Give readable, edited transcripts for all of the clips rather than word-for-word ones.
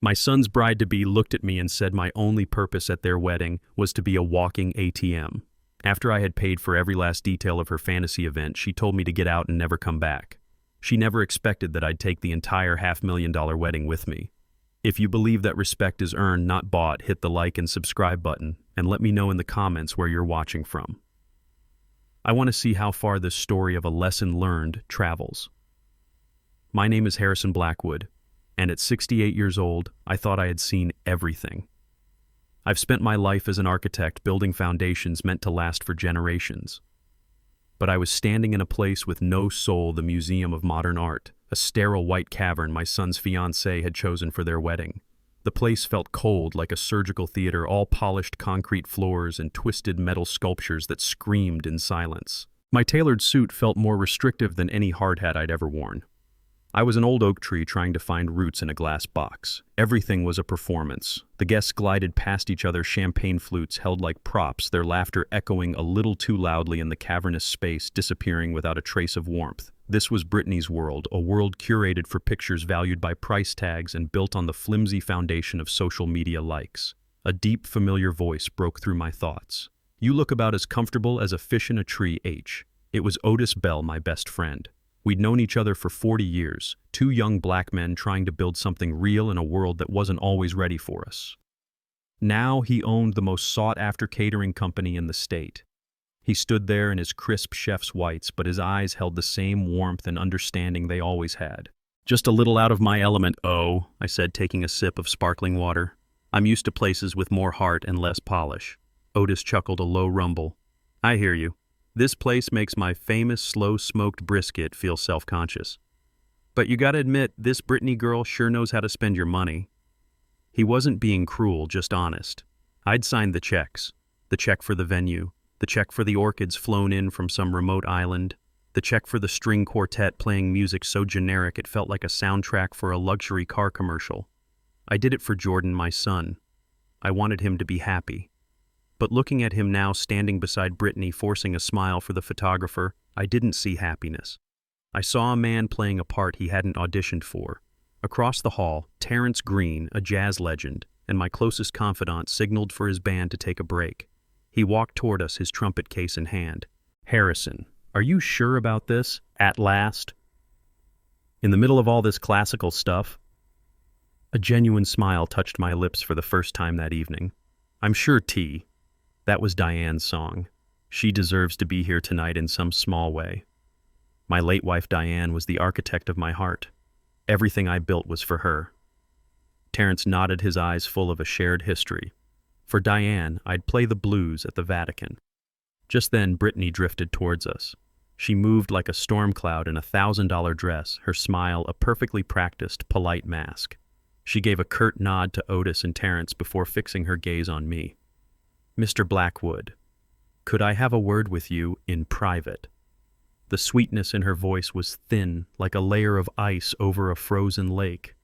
My son's bride-to-be looked at me and said my only purpose at their wedding was to be a walking ATM. After I had paid for every last detail of her fantasy event, she told me to get out and never come back. She never expected that I'd take the entire $500,000 wedding with me. If you believe that respect is earned, not bought, hit the like and subscribe button, and let me know in the comments where you're watching from. I want to see how far this story of a lesson learned travels. My name is Harrison Blackwood, and at 68 years old, I thought I had seen everything. I've spent my life as an architect building foundations meant to last for generations. But I was standing in a place with no soul, the Museum of Modern Art, a sterile white cavern my son's fiancée had chosen for their wedding. The place felt cold, like a surgical theater, all polished concrete floors and twisted metal sculptures that screamed in silence. My tailored suit felt more restrictive than any hard hat I'd ever worn. I was an old oak tree trying to find roots in a glass box. Everything was a performance. The guests glided past each other, champagne flutes held like props, their laughter echoing a little too loudly in the cavernous space, disappearing without a trace of warmth. This was Brittany's world, a world curated for pictures valued by price tags and built on the flimsy foundation of social media likes. A deep, familiar voice broke through my thoughts. "You look about as comfortable as a fish in a tree, H." It was Otis Bell, my best friend. We'd known each other for 40 years, two young black men trying to build something real in a world that wasn't always ready for us. Now he owned the most sought-after catering company in the state. He stood there in his crisp chef's whites, but his eyes held the same warmth and understanding they always had. "Just a little out of my element, oh," I said, taking a sip of sparkling water. "I'm used to places with more heart and less polish." Otis chuckled a low rumble. "I hear you. This place makes my famous slow-smoked brisket feel self-conscious. But you gotta admit, this Brittany girl sure knows how to spend your money." He wasn't being cruel, just honest. I'd signed the checks. The check for the venue, the check for the orchids flown in from some remote island, the check for the string quartet playing music so generic it felt like a soundtrack for a luxury car commercial. I did it for Jordan, my son. I wanted him to be happy. But looking at him now standing beside Brittany, forcing a smile for the photographer, I didn't see happiness. I saw a man playing a part he hadn't auditioned for. Across the hall, Terrence Green, a jazz legend, and my closest confidant signaled for his band to take a break. He walked toward us, his trumpet case in hand. "Harrison, are you sure about this? At last? In the middle of all this classical stuff?" A genuine smile touched my lips for the first time that evening. "I'm sure, T. That was Diane's song. She deserves to be here tonight in some small way. My late wife Diane was the architect of my heart. Everything I built was for her." Terrence nodded, his eyes full of a shared history. "For Diane, I'd play the blues at the Vatican." Just then, Brittany drifted towards us. She moved like a storm cloud in a $1,000 dress, her smile a perfectly practiced, polite mask. She gave a curt nod to Otis and Terrence before fixing her gaze on me. "Mr. Blackwood, could I have a word with you in private?" The sweetness in her voice was thin, like a layer of ice over a frozen lake.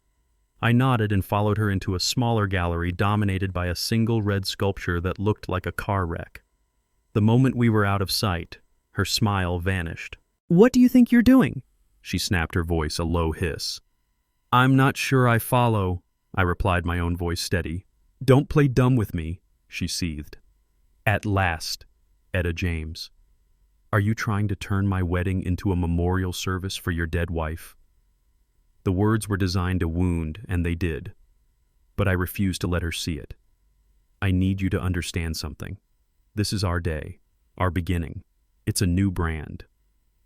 I nodded and followed her into a smaller gallery dominated by a single red sculpture that looked like a car wreck. The moment we were out of sight, her smile vanished. "What do you think you're doing?" she snapped, her voice a low hiss. "I'm not sure I follow," I replied, my own voice steady. "Don't play dumb with me," she seethed. "At last, Etta James. Are you trying to turn my wedding into a memorial service for your dead wife?" The words were designed to wound, and they did. But I refused to let her see it. "I need you to understand something. This is our day, our beginning. It's a new brand.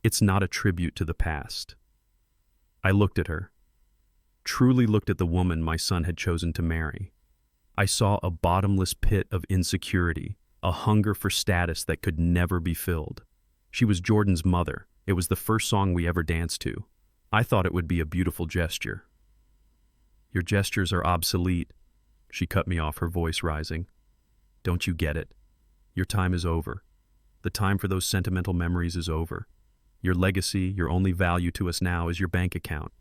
It's not a tribute to the past." I looked at her, truly looked at the woman my son had chosen to marry. I saw a bottomless pit of insecurity, a hunger for status that could never be filled. She was Jordan's mother. It was the first song we ever danced to. I thought it would be a beautiful gesture. "Your gestures are obsolete," she cut me off, her voice rising. "Don't you get it? Your time is over. The time for those sentimental memories is over. Your legacy, your only value to us now is your bank account.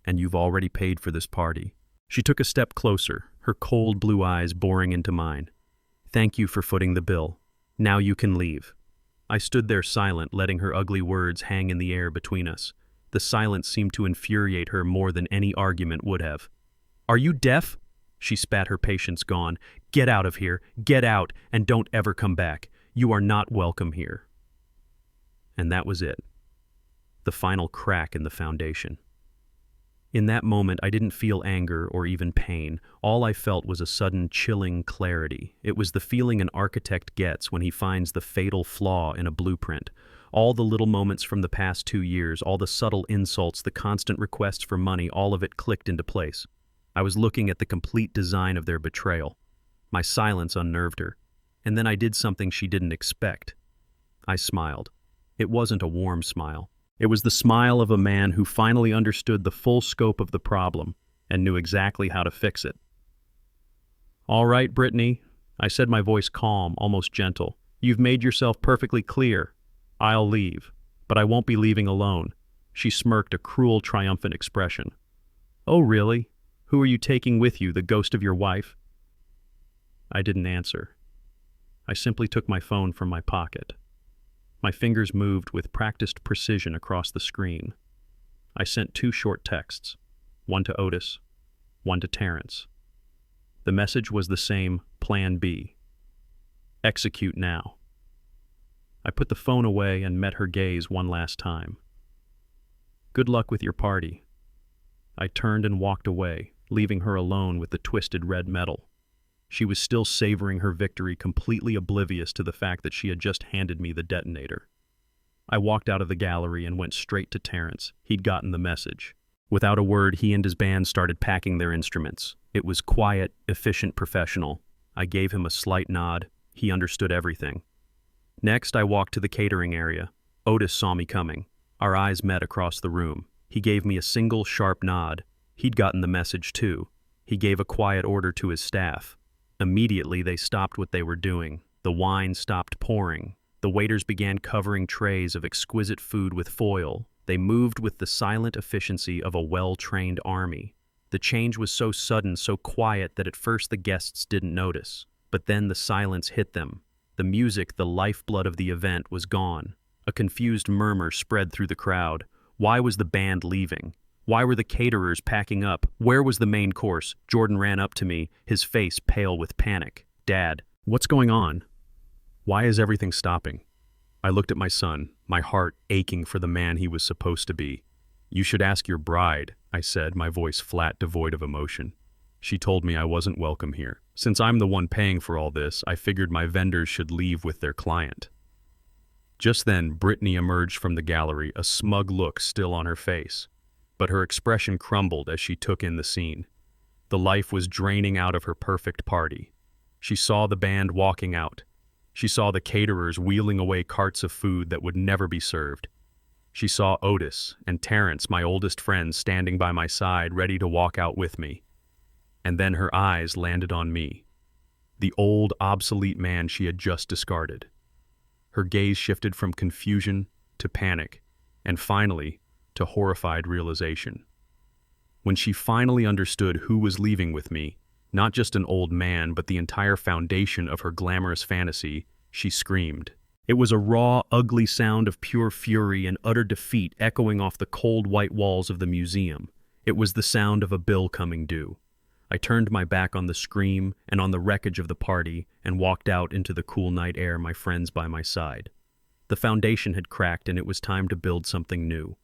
And you've already paid for this party." She took a step closer, her cold blue eyes boring into mine. "Thank you for footing the bill. Now you can leave." I stood there silent, letting her ugly words hang in the air between us. The silence seemed to infuriate her more than any argument would have. "Are you deaf?" She spat her patience gone. "Get out of here. Get out, and don't ever come back. You are not welcome here." And that was it. The final crack in the foundation. In that moment, I didn't feel anger or even pain. All I felt was a sudden, chilling clarity. It was the feeling an architect gets when he finds the fatal flaw in a blueprint. All the little moments from the past 2 years, all the subtle insults, the constant requests for money, all of it clicked into place. I was looking at the complete design of their betrayal. My silence unnerved her. And then I did something she didn't expect. I smiled. It wasn't a warm smile. It was the smile of a man who finally understood the full scope of the problem and knew exactly how to fix it. "All right, Brittany," I said, my voice calm, almost gentle. "You've made yourself perfectly clear. I'll leave, but I won't be leaving alone." She smirked, a cruel, triumphant expression. "Oh, really? Who are you taking with you, the ghost of your wife?" I didn't answer. I simply took my phone from my pocket. My fingers moved with practiced precision across the screen. I sent 2 short texts, one to Otis, one to Terrence. The message was the same: Plan B. Execute now. I put the phone away and met her gaze one last time. "Good luck with your party." I turned and walked away, leaving her alone with the twisted red metal. She was still savoring her victory, completely oblivious to the fact that she had just handed me the detonator. I walked out of the gallery and went straight to Terrence. He'd gotten the message. Without a word, he and his band started packing their instruments. It was quiet, efficient, professional. I gave him a slight nod. He understood everything. Next, I walked to the catering area. Otis saw me coming. Our eyes met across the room. He gave me a single, sharp nod. He'd gotten the message too. He gave a quiet order to his staff. Immediately, they stopped what they were doing. The wine stopped pouring. The waiters began covering trays of exquisite food with foil. They moved with the silent efficiency of a well-trained army. The change was so sudden, so quiet, that at first the guests didn't notice. But then the silence hit them. The music, the lifeblood of the event, was gone. A confused murmur spread through the crowd. Why was the band leaving? Why were the caterers packing up? Where was the main course? Jordan ran up to me, his face pale with panic. "Dad, what's going on? Why is everything stopping?" I looked at my son, my heart aching for the man he was supposed to be. "You should ask your bride," I said, my voice flat, devoid of emotion. "She told me I wasn't welcome here. Since I'm the one paying for all this, I figured my vendors should leave with their client." Just then, Brittany emerged from the gallery, a smug look still on her face. But her expression crumbled as she took in the scene. The life was draining out of her perfect party. She saw the band walking out. She saw the caterers wheeling away carts of food that would never be served. She saw Otis and Terrence, my oldest friends, standing by my side, ready to walk out with me. And then her eyes landed on me, the old, obsolete man she had just discarded. Her gaze shifted from confusion to panic, and finally, to horrified realization. When she finally understood who was leaving with me, not just an old man, but the entire foundation of her glamorous fantasy, she screamed. It was a raw, ugly sound of pure fury and utter defeat echoing off the cold white walls of the museum. It was the sound of a bill coming due. I turned my back on the scream and on the wreckage of the party and walked out into the cool night air, my friends by my side. The foundation had cracked and it was time to build something new.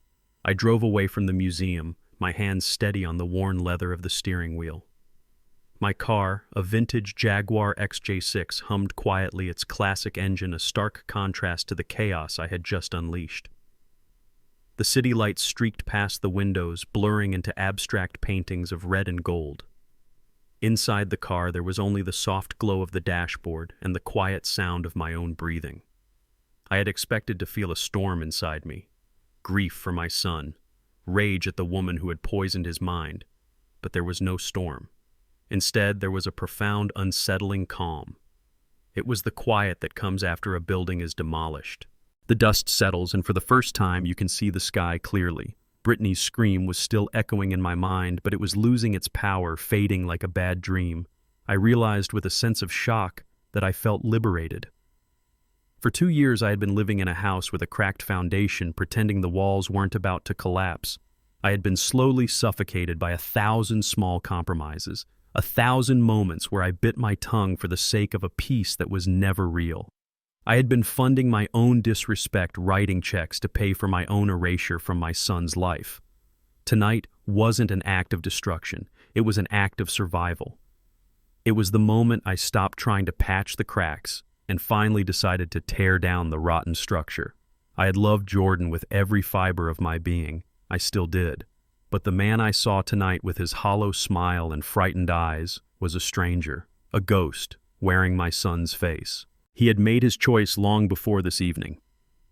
I drove away from the museum, my hands steady on the worn leather of the steering wheel. My car, a vintage Jaguar XJ6, hummed quietly, its classic engine a stark contrast to the chaos I had just unleashed. The city lights streaked past the windows, blurring into abstract paintings of red and gold. Inside the car, there was only the soft glow of the dashboard and the quiet sound of my own breathing. I had expected to feel a storm inside me. Grief for my son, rage at the woman who had poisoned his mind, but there was no storm. Instead, there was a profound, unsettling calm. It was the quiet that comes after a building is demolished. The dust settles, and for the first time, you can see the sky clearly. Brittany's scream was still echoing in my mind, but it was losing its power, fading like a bad dream. I realized with a sense of shock that I felt liberated. For 2 years, I had been living in a house with a cracked foundation, pretending the walls weren't about to collapse. I had been slowly suffocated by 1,000 small compromises, 1,000 moments where I bit my tongue for the sake of a peace that was never real. I had been funding my own disrespect, writing checks to pay for my own erasure from my son's life. Tonight wasn't an act of destruction. It was an act of survival. It was the moment I stopped trying to patch the cracks and finally decided to tear down the rotten structure. I had loved Jordan with every fiber of my being. I still did. But the man I saw tonight with his hollow smile and frightened eyes was a stranger, a ghost, wearing my son's face. He had made his choice long before this evening.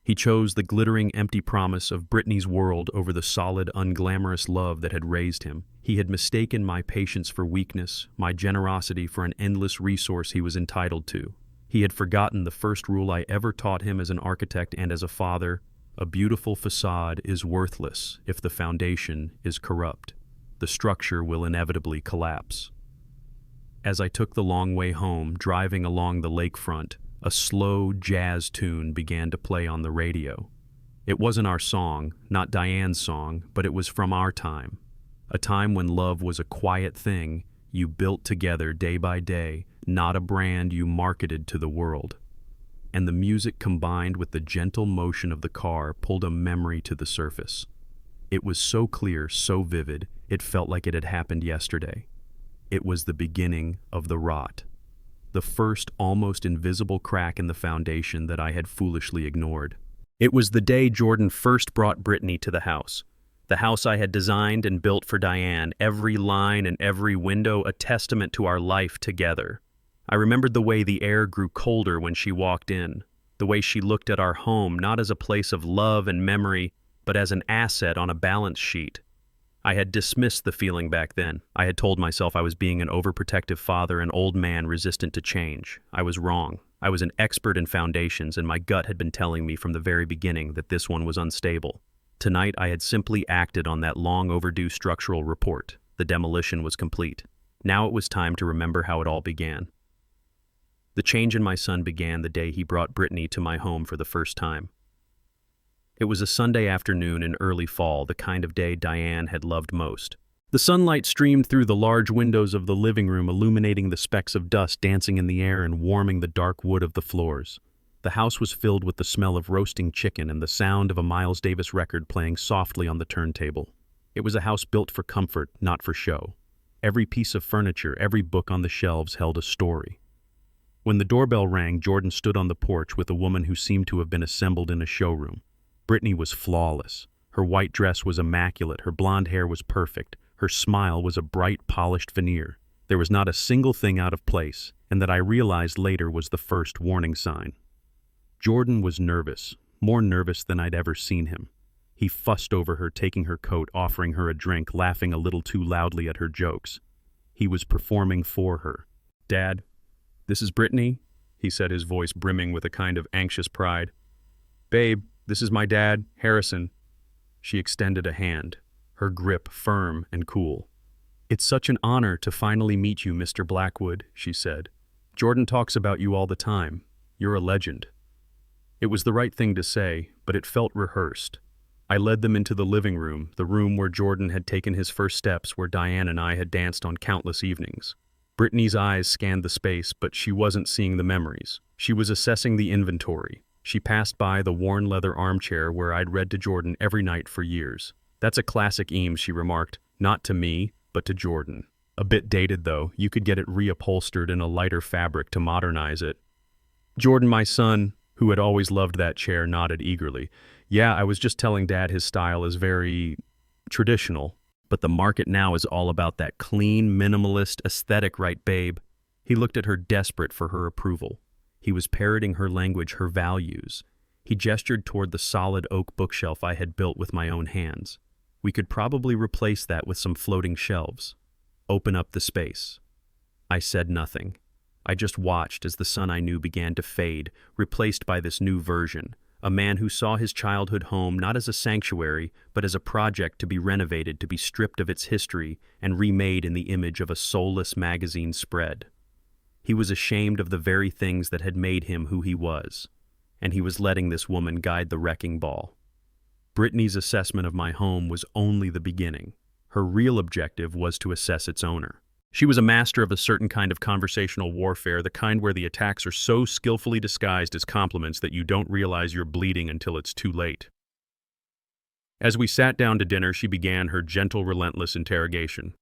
He chose the glittering, empty promise of Brittany's world over the solid, unglamorous love that had raised him. He had mistaken my patience for weakness, my generosity for an endless resource he was entitled to. He had forgotten the first rule I ever taught him as an architect and as a father: a beautiful facade is worthless if the foundation is corrupt. The structure will inevitably collapse. As I took the long way home, driving along the lakefront, a slow jazz tune began to play on the radio. It wasn't our song, not Diane's song, but it was from our time. A time when love was a quiet thing you built together day by day, not a brand you marketed to the world. And the music combined with the gentle motion of the car pulled a memory to the surface. It was so clear, so vivid, it felt like it had happened yesterday. It was the beginning of the rot. The first almost invisible crack in the foundation that I had foolishly ignored. It was the day Jordan first brought Brittany to the house I had designed and built for Diane, every line and every window a testament to our life together. I remembered the way the air grew colder when she walked in, the way she looked at our home not as a place of love and memory, but as an asset on a balance sheet. I had dismissed the feeling back then. I had told myself I was being an overprotective father, an old man resistant to change. I was wrong. I was an expert in foundations, and my gut had been telling me from the very beginning that this one was unstable. Tonight I had simply acted on that long overdue structural report. The demolition was complete. Now it was time to remember how it all began. The change in my son began the day he brought Brittany to my home for the first time. It was a Sunday afternoon in early fall, the kind of day Diane had loved most. The sunlight streamed through the large windows of the living room, illuminating the specks of dust dancing in the air and warming the dark wood of the floors. The house was filled with the smell of roasting chicken and the sound of a Miles Davis record playing softly on the turntable. It was a house built for comfort, not for show. Every piece of furniture, every book on the shelves held a story. When the doorbell rang, Jordan stood on the porch with a woman who seemed to have been assembled in a showroom. Brittany was flawless. Her white dress was immaculate, her blonde hair was perfect, her smile was a bright, polished veneer. There was not a single thing out of place, and that I realized later was the first warning sign. Jordan was nervous, more nervous than I'd ever seen him. He fussed over her, taking her coat, offering her a drink, laughing a little too loudly at her jokes. He was performing for her. "Dad, this is Brittany," he said, his voice brimming with a kind of anxious pride. "Babe, this is my dad, Harrison." She extended a hand, her grip firm and cool. "It's such an honor to finally meet you, Mr. Blackwood," she said. "Jordan talks about you all the time. You're a legend." It was the right thing to say, but it felt rehearsed. I led them into the living room, the room where Jordan had taken his first steps, where Diane and I had danced on countless evenings. Brittany's eyes scanned the space, but she wasn't seeing the memories. She was assessing the inventory. She passed by the worn leather armchair where I'd read to Jordan every night for years. "That's a classic Eames," she remarked, "not to me, but to Jordan. A bit dated, though. You could get it reupholstered in a lighter fabric to modernize it." Jordan, my son, who had always loved that chair, nodded eagerly. "Yeah, I was just telling Dad his style is very traditional, but the market now is all about that clean, minimalist aesthetic, right, babe?" He looked at her, desperate for her approval. He was parroting her language, her values. He gestured toward the solid oak bookshelf I had built with my own hands. "We could probably replace that with some floating shelves. Open up the space." I said nothing. I just watched as the son I knew began to fade, replaced by this new version, a man who saw his childhood home not as a sanctuary, but as a project to be renovated, to be stripped of its history and remade in the image of a soulless magazine spread. He was ashamed of the very things that had made him who he was, and he was letting this woman guide the wrecking ball. Brittany's assessment of my home was only the beginning. Her real objective was to assess its owner. She was a master of a certain kind of conversational warfare, the kind where the attacks are so skillfully disguised as compliments that you don't realize you're bleeding until it's too late. As we sat down to dinner, she began her gentle, relentless interrogation.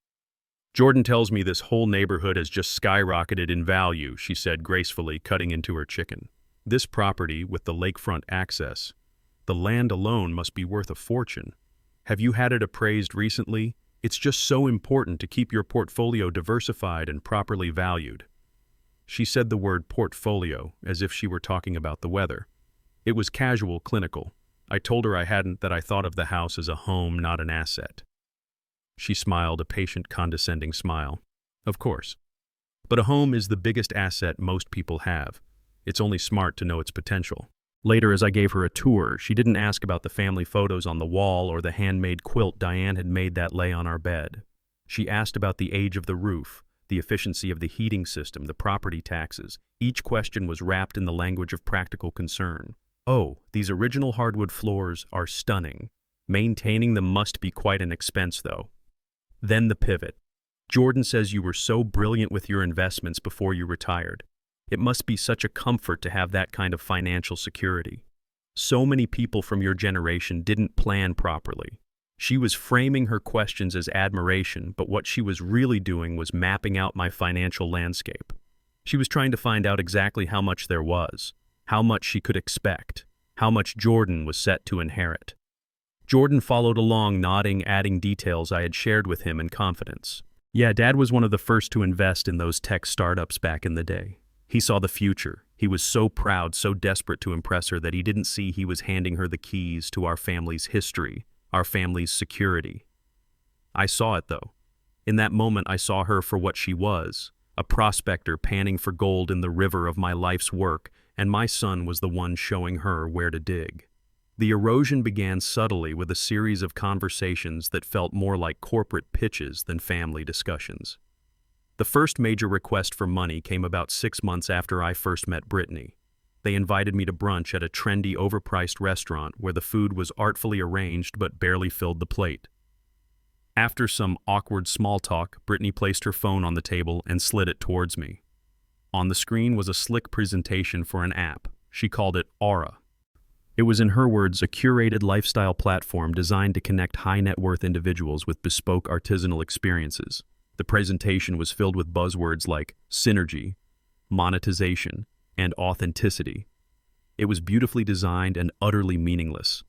"Jordan tells me this whole neighborhood has just skyrocketed in value," she said gracefully, cutting into her chicken. "This property, with the lakefront access, the land alone must be worth a fortune. Have you had it appraised recently? It's just so important to keep your portfolio diversified and properly valued." She said the word portfolio as if she were talking about the weather. It was casual, clinical. I told her I hadn't, that I thought of the house as a home, not an asset. She smiled, a patient, condescending smile. "Of course. But a home is the biggest asset most people have. It's only smart to know its potential." Later, as I gave her a tour, she didn't ask about the family photos on the wall or the handmade quilt Diane had made that lay on our bed. She asked about the age of the roof, the efficiency of the heating system, the property taxes. Each question was wrapped in the language of practical concern. "Oh, these original hardwood floors are stunning. Maintaining them must be quite an expense, though." Then the pivot. "Jordan says you were so brilliant with your investments before you retired. It must be such a comfort to have that kind of financial security. So many people from your generation didn't plan properly." She was framing her questions as admiration, but what she was really doing was mapping out my financial landscape. She was trying to find out exactly how much there was, how much she could expect, how much Jordan was set to inherit. Jordan followed along, nodding, adding details I had shared with him in confidence. "Yeah, Dad was one of the first to invest in those tech startups back in the day. He saw the future. He was so proud, so desperate to impress her that he didn't see he was handing her the keys to our family's history, our family's security. I saw it, though. In that moment, I saw her for what she was, a prospector panning for gold in the river of my life's work, and my son was the one showing her where to dig." The erosion began subtly with a series of conversations that felt more like corporate pitches than family discussions. The first major request for money came about 6 months after I first met Brittany. They invited me to brunch at a trendy, overpriced restaurant where the food was artfully arranged but barely filled the plate. After some awkward small talk, Brittany placed her phone on the table and slid it towards me. On the screen was a slick presentation for an app. She called it Aura. It was, in her words, a curated lifestyle platform designed to connect high-net-worth individuals with bespoke artisanal experiences. The presentation was filled with buzzwords like synergy, monetization, and authenticity. It was beautifully designed and utterly meaningless.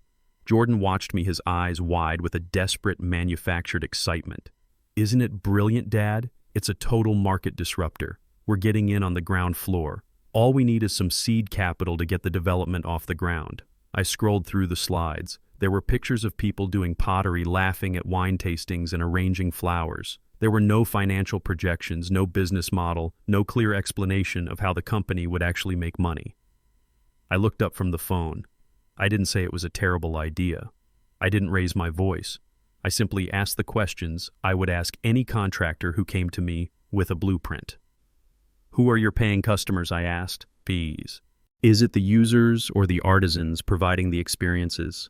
Jordan watched me, his eyes wide with a desperate, manufactured excitement. "Isn't it brilliant, Dad? It's a total market disruptor. We're getting in on the ground floor. All we need is some seed capital to get the development off the ground." I scrolled through the slides. There were pictures of people doing pottery, laughing at wine tastings, and arranging flowers. There were no financial projections, no business model, no clear explanation of how the company would actually make money. I looked up from the phone. I didn't say it was a terrible idea. I didn't raise my voice. I simply asked the questions I would ask any contractor who came to me with a blueprint. "Who are your paying customers?" I asked. "Fees. Is it the users or the artisans providing the experiences?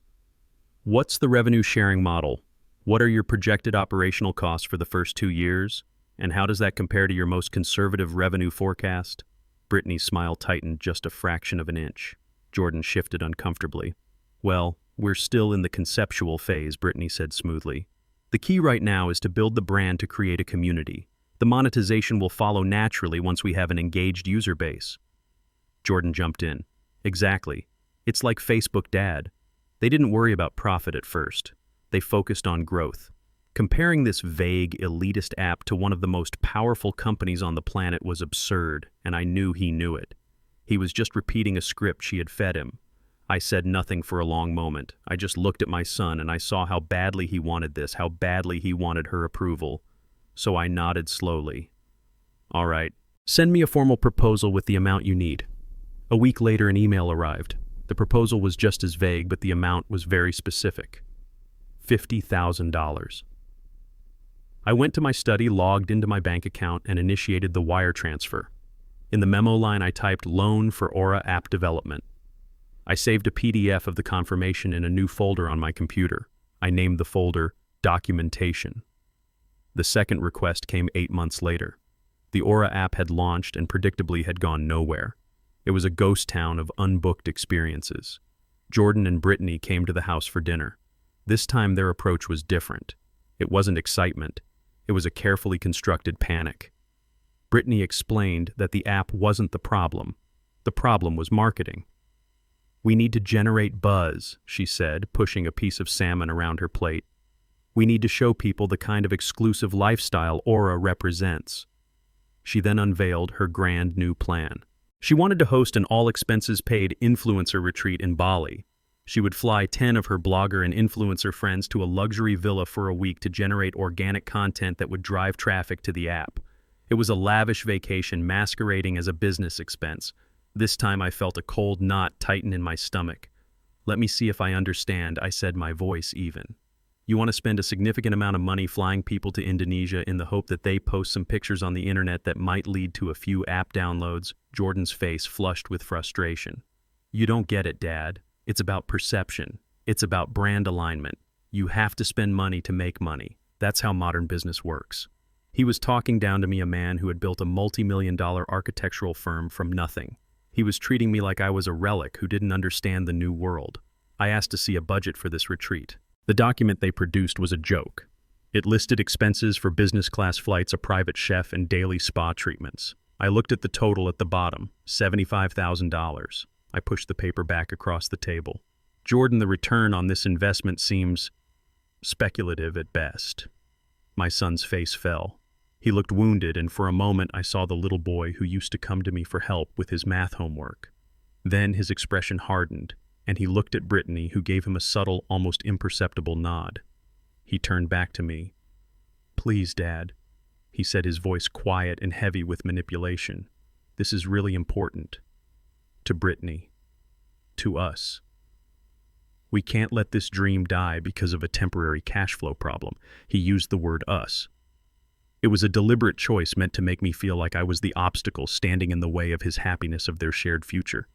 What's the revenue sharing model? What are your projected operational costs for the first 2 years? And how does that compare to your most conservative revenue forecast?" Brittany's smile tightened just a fraction of an inch. Jordan shifted uncomfortably. "Well, we're still in the conceptual phase," Brittany said smoothly. "The key right now is to build the brand to create a community. The monetization will follow naturally once we have an engaged user base." Jordan jumped in. "Exactly. It's like Facebook, Dad. They didn't worry about profit at first. They focused on growth." Comparing this vague, elitist app to one of the most powerful companies on the planet was absurd, and I knew he knew it. He was just repeating a script she had fed him. I said nothing for a long moment. I just looked at my son, and I saw how badly he wanted this, how badly he wanted her approval. So I nodded slowly. "All right. Send me a formal proposal with the amount you need." A week later, an email arrived. The proposal was just as vague, but the amount was very specific. $50,000. I went to my study, logged into my bank account, and initiated the wire transfer. In the memo line, I typed "loan for Aura app development." I saved a PDF of the confirmation in a new folder on my computer. I named the folder Documentation. The second request came 8 months later. The Aura app had launched and predictably had gone nowhere. It was a ghost town of unbooked experiences. Jordan and Brittany came to the house for dinner. This time their approach was different. It wasn't excitement. It was a carefully constructed panic. Brittany explained that the app wasn't the problem. The problem was marketing. "We need to generate buzz," she said, pushing a piece of salmon around her plate. "We need to show people the kind of exclusive lifestyle Aura represents." She then unveiled her grand new plan. She wanted to host an all-expenses-paid influencer retreat in Bali. She would fly 10 of her blogger and influencer friends to a luxury villa for a week to generate organic content that would drive traffic to the app. It was a lavish vacation masquerading as a business expense. This time I felt a cold knot tighten in my stomach. "Let me see if I understand," I said, my voice even. "You want to spend a significant amount of money flying people to Indonesia in the hope that they post some pictures on the internet that might lead to a few app downloads?" Jordan's face flushed with frustration. "You don't get it, Dad. It's about perception. It's about brand alignment. You have to spend money to make money. That's how modern business works." He was talking down to me, a man who had built a multi-million-dollar architectural firm from nothing. He was treating me like I was a relic who didn't understand the new world. I asked to see a budget for this retreat. The document they produced was a joke. It listed expenses for business-class flights, a private chef, and daily spa treatments. I looked at the total at the bottom, $75,000. I pushed the paper back across the table. "Jordan, the return on this investment seems speculative at best." My son's face fell. He looked wounded, and for a moment I saw the little boy who used to come to me for help with his math homework. Then his expression hardened, and he looked at Brittany, who gave him a subtle, almost imperceptible nod. He turned back to me. "Please, Dad," he said, his voice quiet and heavy with manipulation. "This is really important. To Brittany. To us. We can't let this dream die because of a temporary cash flow problem." He used the word us. It was a deliberate choice meant to make me feel like I was the obstacle standing in the way of his happiness, of their shared future.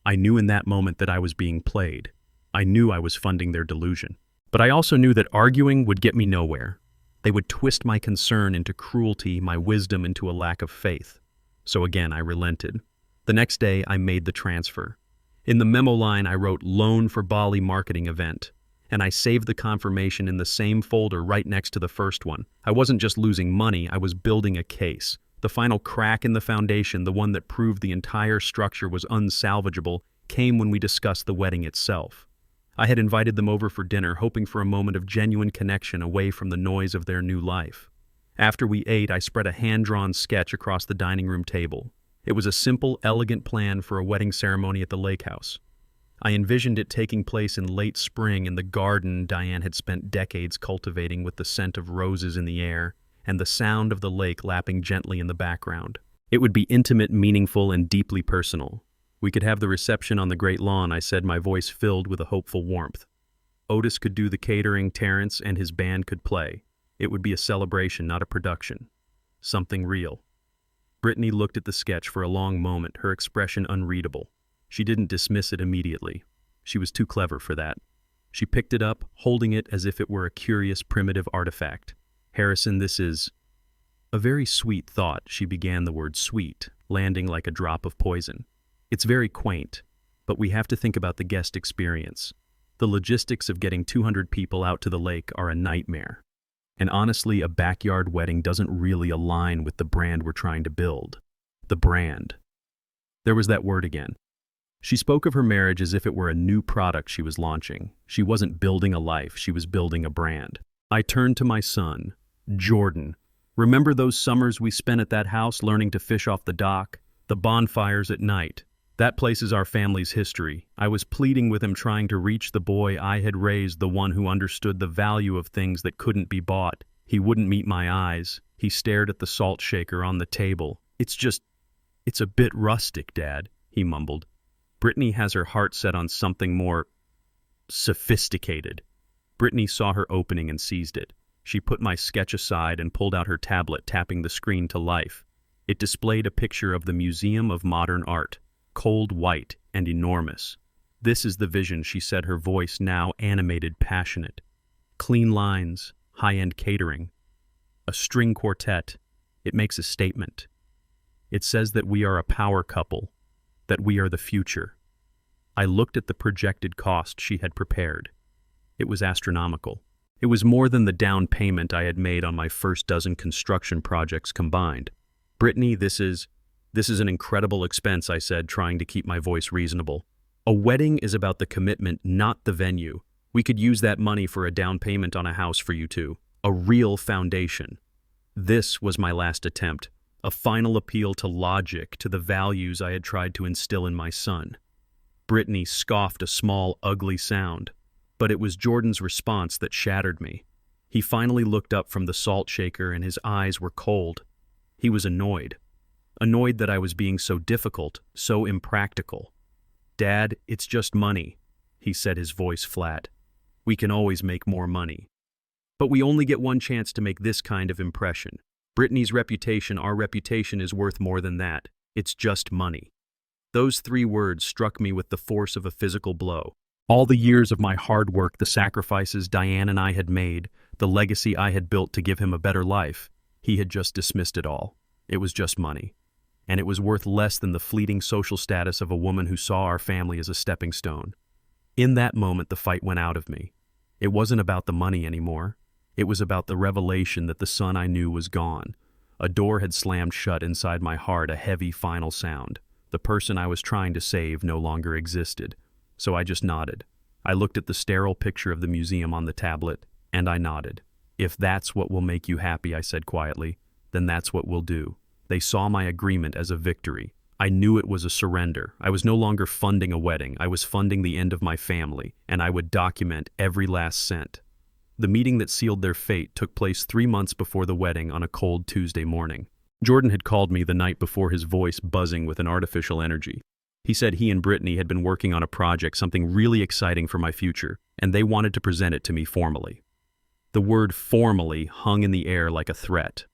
I knew in that moment that I was being played. I knew I was funding their delusion. But I also knew that arguing would get me nowhere. They would twist my concern into cruelty, my wisdom into a lack of faith. So again, I relented. The next day, I made the transfer. In the memo line, I wrote "Loan for Bali Marketing Event," and I saved the confirmation in the same folder right next to the first one. I wasn't just losing money, I was building a case. The final crack in the foundation, the one that proved the entire structure was unsalvageable, came when we discussed the wedding itself. I had invited them over for dinner, hoping for a moment of genuine connection away from the noise of their new life. After we ate, I spread a hand-drawn sketch across the dining room table. It was a simple, elegant plan for a wedding ceremony at the lake house. I envisioned it taking place in late spring in the garden Diane had spent decades cultivating, with the scent of roses in the air and the sound of the lake lapping gently in the background. It would be intimate, meaningful, and deeply personal. We could have the reception on the great lawn, I said, my voice filled with a hopeful warmth. Otis could do the catering, Terrence and his band could play. It would be a celebration, not a production. Something real. Brittany looked at the sketch for a long moment, her expression unreadable. She didn't dismiss it immediately. She was too clever for that. She picked it up, holding it as if it were a curious, primitive artifact. "Harrison, this is a very sweet thought." She began the word sweet, landing like a drop of poison. "It's very quaint, but we have to think about the guest experience. The logistics of getting 200 people out to the lake are a nightmare. And honestly, a backyard wedding doesn't really align with the brand we're trying to build." The brand. There was that word again. She spoke of her marriage as if it were a new product she was launching. She wasn't building a life, she was building a brand. I turned to my son. "Jordan, remember those summers we spent at that house learning to fish off the dock? The bonfires at night? That place is our family's history." I was pleading with him, trying to reach the boy I had raised, the one who understood the value of things that couldn't be bought. He wouldn't meet my eyes. He stared at the salt shaker on the table. It's a bit rustic, Dad," he mumbled. "Brittany has her heart set on something more sophisticated." Brittany saw her opening and seized it. She put my sketch aside and pulled out her tablet, tapping the screen to life. It displayed a picture of the Museum of Modern Art, cold white and enormous. "This is the vision," she said, her voice now animated, passionate. "Clean lines, high-end catering. A string quartet. It makes a statement. It says that we are a power couple, that we are the future. I looked at the projected cost she had prepared. It was astronomical. It was more than the down payment I had made on my first dozen construction projects combined. "Brittany, this is an incredible expense," I said, trying to keep my voice reasonable. "A wedding is about the commitment, not the venue. We could use that money for a down payment on a house for you two. A real foundation." This was my last attempt, a final appeal to logic, to the values I had tried to instill in my son. Brittany scoffed a small, ugly sound, but it was Jordan's response that shattered me. He finally looked up from the salt shaker and his eyes were cold. He was annoyed. Annoyed that I was being so difficult, so impractical. "Dad, it's just money," he said, his voice flat. "We can always make more money. But we only get one chance to make this kind of impression. Brittany's reputation, our reputation, is worth more than that. It's just money." Those 3 words struck me with the force of a physical blow. All the years of my hard work, the sacrifices Diane and I had made, the legacy I had built to give him a better life, he had just dismissed it all. It was just money. And it was worth less than the fleeting social status of a woman who saw our family as a stepping stone. In that moment, the fight went out of me. It wasn't about the money anymore. It was about the revelation that the son I knew was gone. A door had slammed shut inside my heart, a heavy final sound. The person I was trying to save no longer existed. So I just nodded. I looked at the sterile picture of the museum on the tablet, and I nodded. "If that's what will make you happy," I said quietly, "then that's what we'll do." They saw my agreement as a victory. I knew it was a surrender. I was no longer funding a wedding. I was funding the end of my family, and I would document every last cent. The meeting that sealed their fate took place 3 months before the wedding on a cold Tuesday morning. Jordan had called me the night before, his voice buzzing with an artificial energy. He said he and Brittany had been working on a project, something really exciting for my future, and they wanted to present it to me formally. The word "formally" hung in the air like a threat.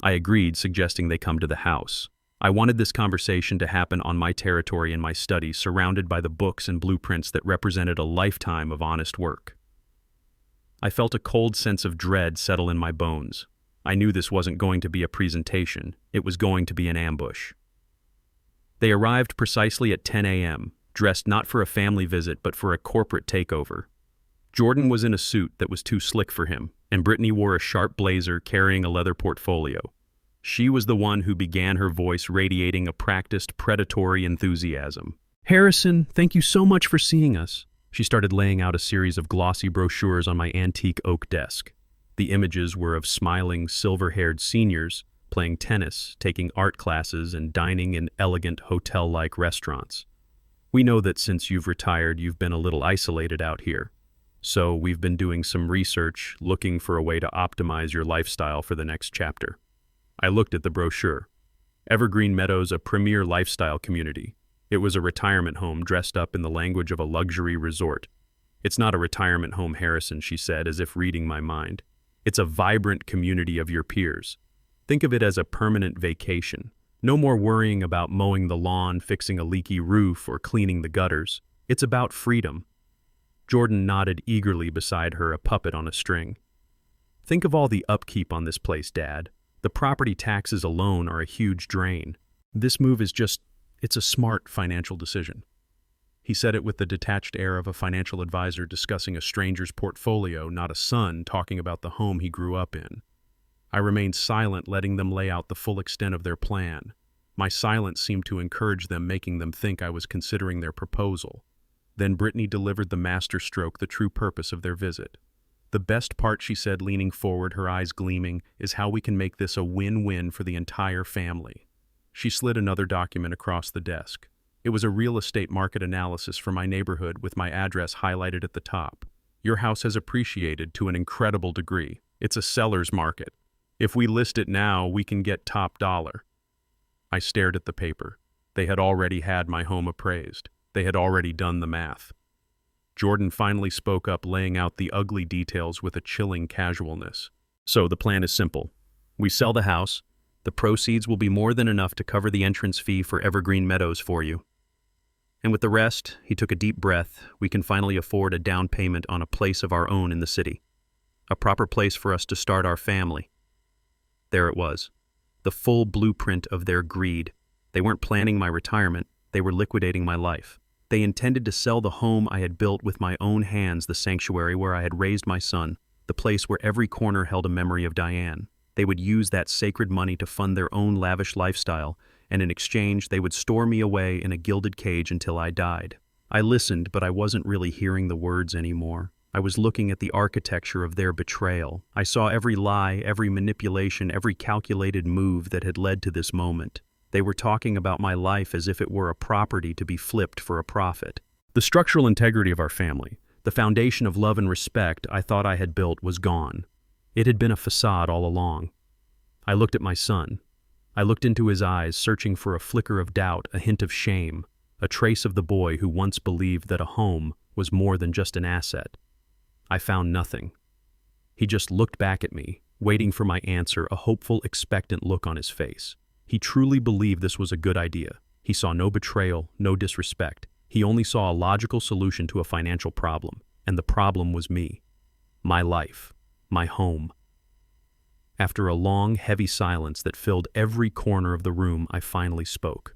I agreed, suggesting they come to the house. I wanted this conversation to happen on my territory in my study, surrounded by the books and blueprints that represented a lifetime of honest work. I felt a cold sense of dread settle in my bones. I knew this wasn't going to be a presentation. It was going to be an ambush. They arrived precisely at 10 a.m., dressed not for a family visit but for a corporate takeover. Jordan was in a suit that was too slick for him, and Brittany wore a sharp blazer carrying a leather portfolio. She was the one who began, her voice radiating a practiced, predatory enthusiasm. "Harrison, thank you so much for seeing us." She started laying out a series of glossy brochures on my antique oak desk. The images were of smiling, silver-haired seniors playing tennis, taking art classes, and dining in elegant hotel-like restaurants. "We know that since you've retired, you've been a little isolated out here. So we've been doing some research, looking for a way to optimize your lifestyle for the next chapter." I looked at the brochure. Evergreen Meadows, a premier lifestyle community. It was a retirement home dressed up in the language of a luxury resort. "It's not a retirement home, Harrison," she said, as if reading my mind. "It's a vibrant community of your peers. Think of it as a permanent vacation. No more worrying about mowing the lawn, fixing a leaky roof, or cleaning the gutters. It's about freedom." Jordan nodded eagerly beside her, a puppet on a string. "Think of all the upkeep on this place, Dad. The property taxes alone are a huge drain. This move is it's a smart financial decision." He said it with the detached air of a financial advisor discussing a stranger's portfolio, not a son talking about the home he grew up in. I remained silent, letting them lay out the full extent of their plan. My silence seemed to encourage them, making them think I was considering their proposal. Then Brittany delivered the masterstroke, the true purpose of their visit. "The best part," she said, leaning forward, her eyes gleaming, "is how we can make this a win-win for the entire family." She slid another document across the desk. It was a real estate market analysis for my neighborhood with my address highlighted at the top. "Your house has appreciated to an incredible degree. It's a seller's market. If we list it now, we can get top dollar." I stared at the paper. They had already had my home appraised. They had already done the math. Jordan finally spoke up, laying out the ugly details with a chilling casualness. "So the plan is simple. We sell the house. The proceeds will be more than enough to cover the entrance fee for Evergreen Meadows for you. And with the rest," he took a deep breath, "we can finally afford a down payment on a place of our own in the city. A proper place for us to start our family." There it was. The full blueprint of their greed. They weren't planning my retirement, they were liquidating my life. They intended to sell the home I had built with my own hands, the sanctuary where I had raised my son, the place where every corner held a memory of Diane. They would use that sacred money to fund their own lavish lifestyle, and in exchange they would store me away in a gilded cage until I died. I listened, but I wasn't really hearing the words anymore. I was looking at the architecture of their betrayal. I saw every lie, every manipulation, every calculated move that had led to this moment. They were talking about my life as if it were a property to be flipped for a profit. The structural integrity of our family, the foundation of love and respect I thought I had built, was gone. It had been a facade all along. I looked at my son. I looked into his eyes, searching for a flicker of doubt, a hint of shame, a trace of the boy who once believed that a home was more than just an asset. I found nothing. He just looked back at me, waiting for my answer, a hopeful, expectant look on his face. He truly believed this was a good idea. He saw no betrayal, no disrespect. He only saw a logical solution to a financial problem, and the problem was me. My life. My home. After a long, heavy silence that filled every corner of the room, I finally spoke.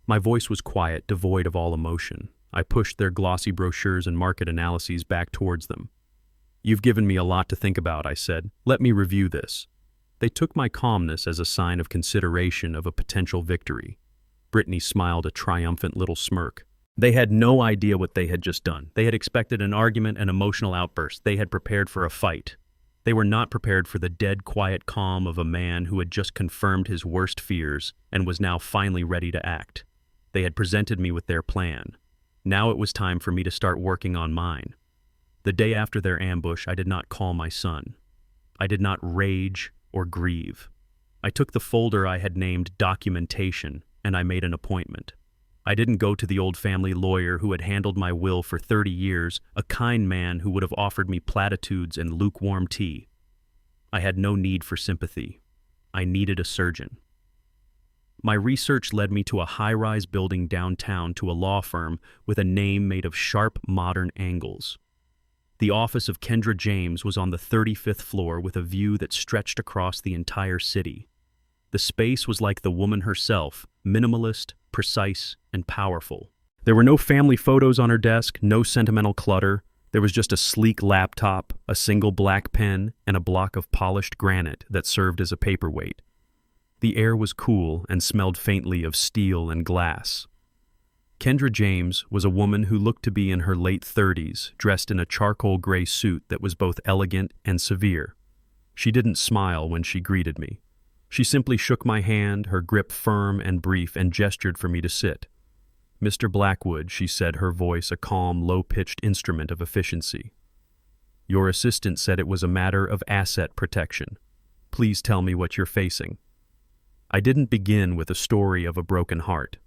My voice was quiet, devoid of all emotion. I pushed their glossy brochures and market analyses back towards them. "You've given me a lot to think about," I said. "Let me review this." They took my calmness as a sign of consideration of a potential victory. Brittany smiled a triumphant little smirk. They had no idea what they had just done. They had expected an argument, an emotional outburst. They had prepared for a fight. They were not prepared for the dead, quiet calm of a man who had just confirmed his worst fears and was now finally ready to act. They had presented me with their plan. Now it was time for me to start working on mine. The day after their ambush, I did not call my son. I did not rage or grieve. I took the folder I had named Documentation, and I made an appointment. I didn't go to the old family lawyer who had handled my will for 30 years, a kind man who would have offered me platitudes and lukewarm tea. I had no need for sympathy. I needed a surgeon. My research led me to a high-rise building downtown, to a law firm with a name made of sharp, modern angles. The office of Kendra James was on the 35th floor with a view that stretched across the entire city. The space was like the woman herself, minimalist, precise, and powerful. There were no family photos on her desk, no sentimental clutter. There was just a sleek laptop, a single black pen, and a block of polished granite that served as a paperweight. The air was cool and smelled faintly of steel and glass. Kendra James was a woman who looked to be in her late 30s, dressed in a charcoal gray suit that was both elegant and severe. She didn't smile when she greeted me. She simply shook my hand, her grip firm and brief, and gestured for me to sit. "Mr. Blackwood," she said, her voice a calm, low-pitched instrument of efficiency. "Your assistant said it was a matter of asset protection. Please tell me what you're facing." I didn't begin with a story of a broken heart.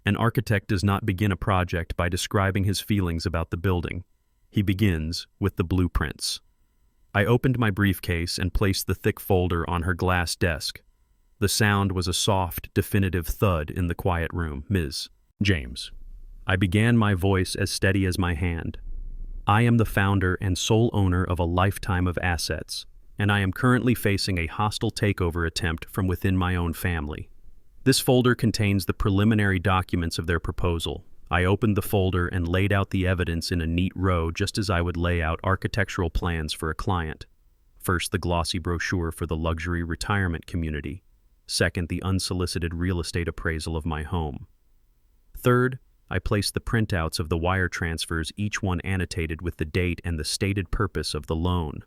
An architect does not begin a project by describing his feelings about the building. He begins with the blueprints. I opened my briefcase and placed the thick folder on her glass desk. The sound was a soft, definitive thud in the quiet room. "Ms. James." I began, my voice as steady as my hand. "I am the founder and sole owner of a lifetime of assets, and I am currently facing a hostile takeover attempt from within my own family. This folder contains the preliminary documents of their proposal. I opened the folder and laid out the evidence in a neat row, just as I would lay out architectural plans for a client. First, the glossy brochure for the luxury retirement community. Second, the unsolicited real estate appraisal of my home. Third, I placed the printouts of the wire transfers, each one annotated with the date and the stated purpose of the loan.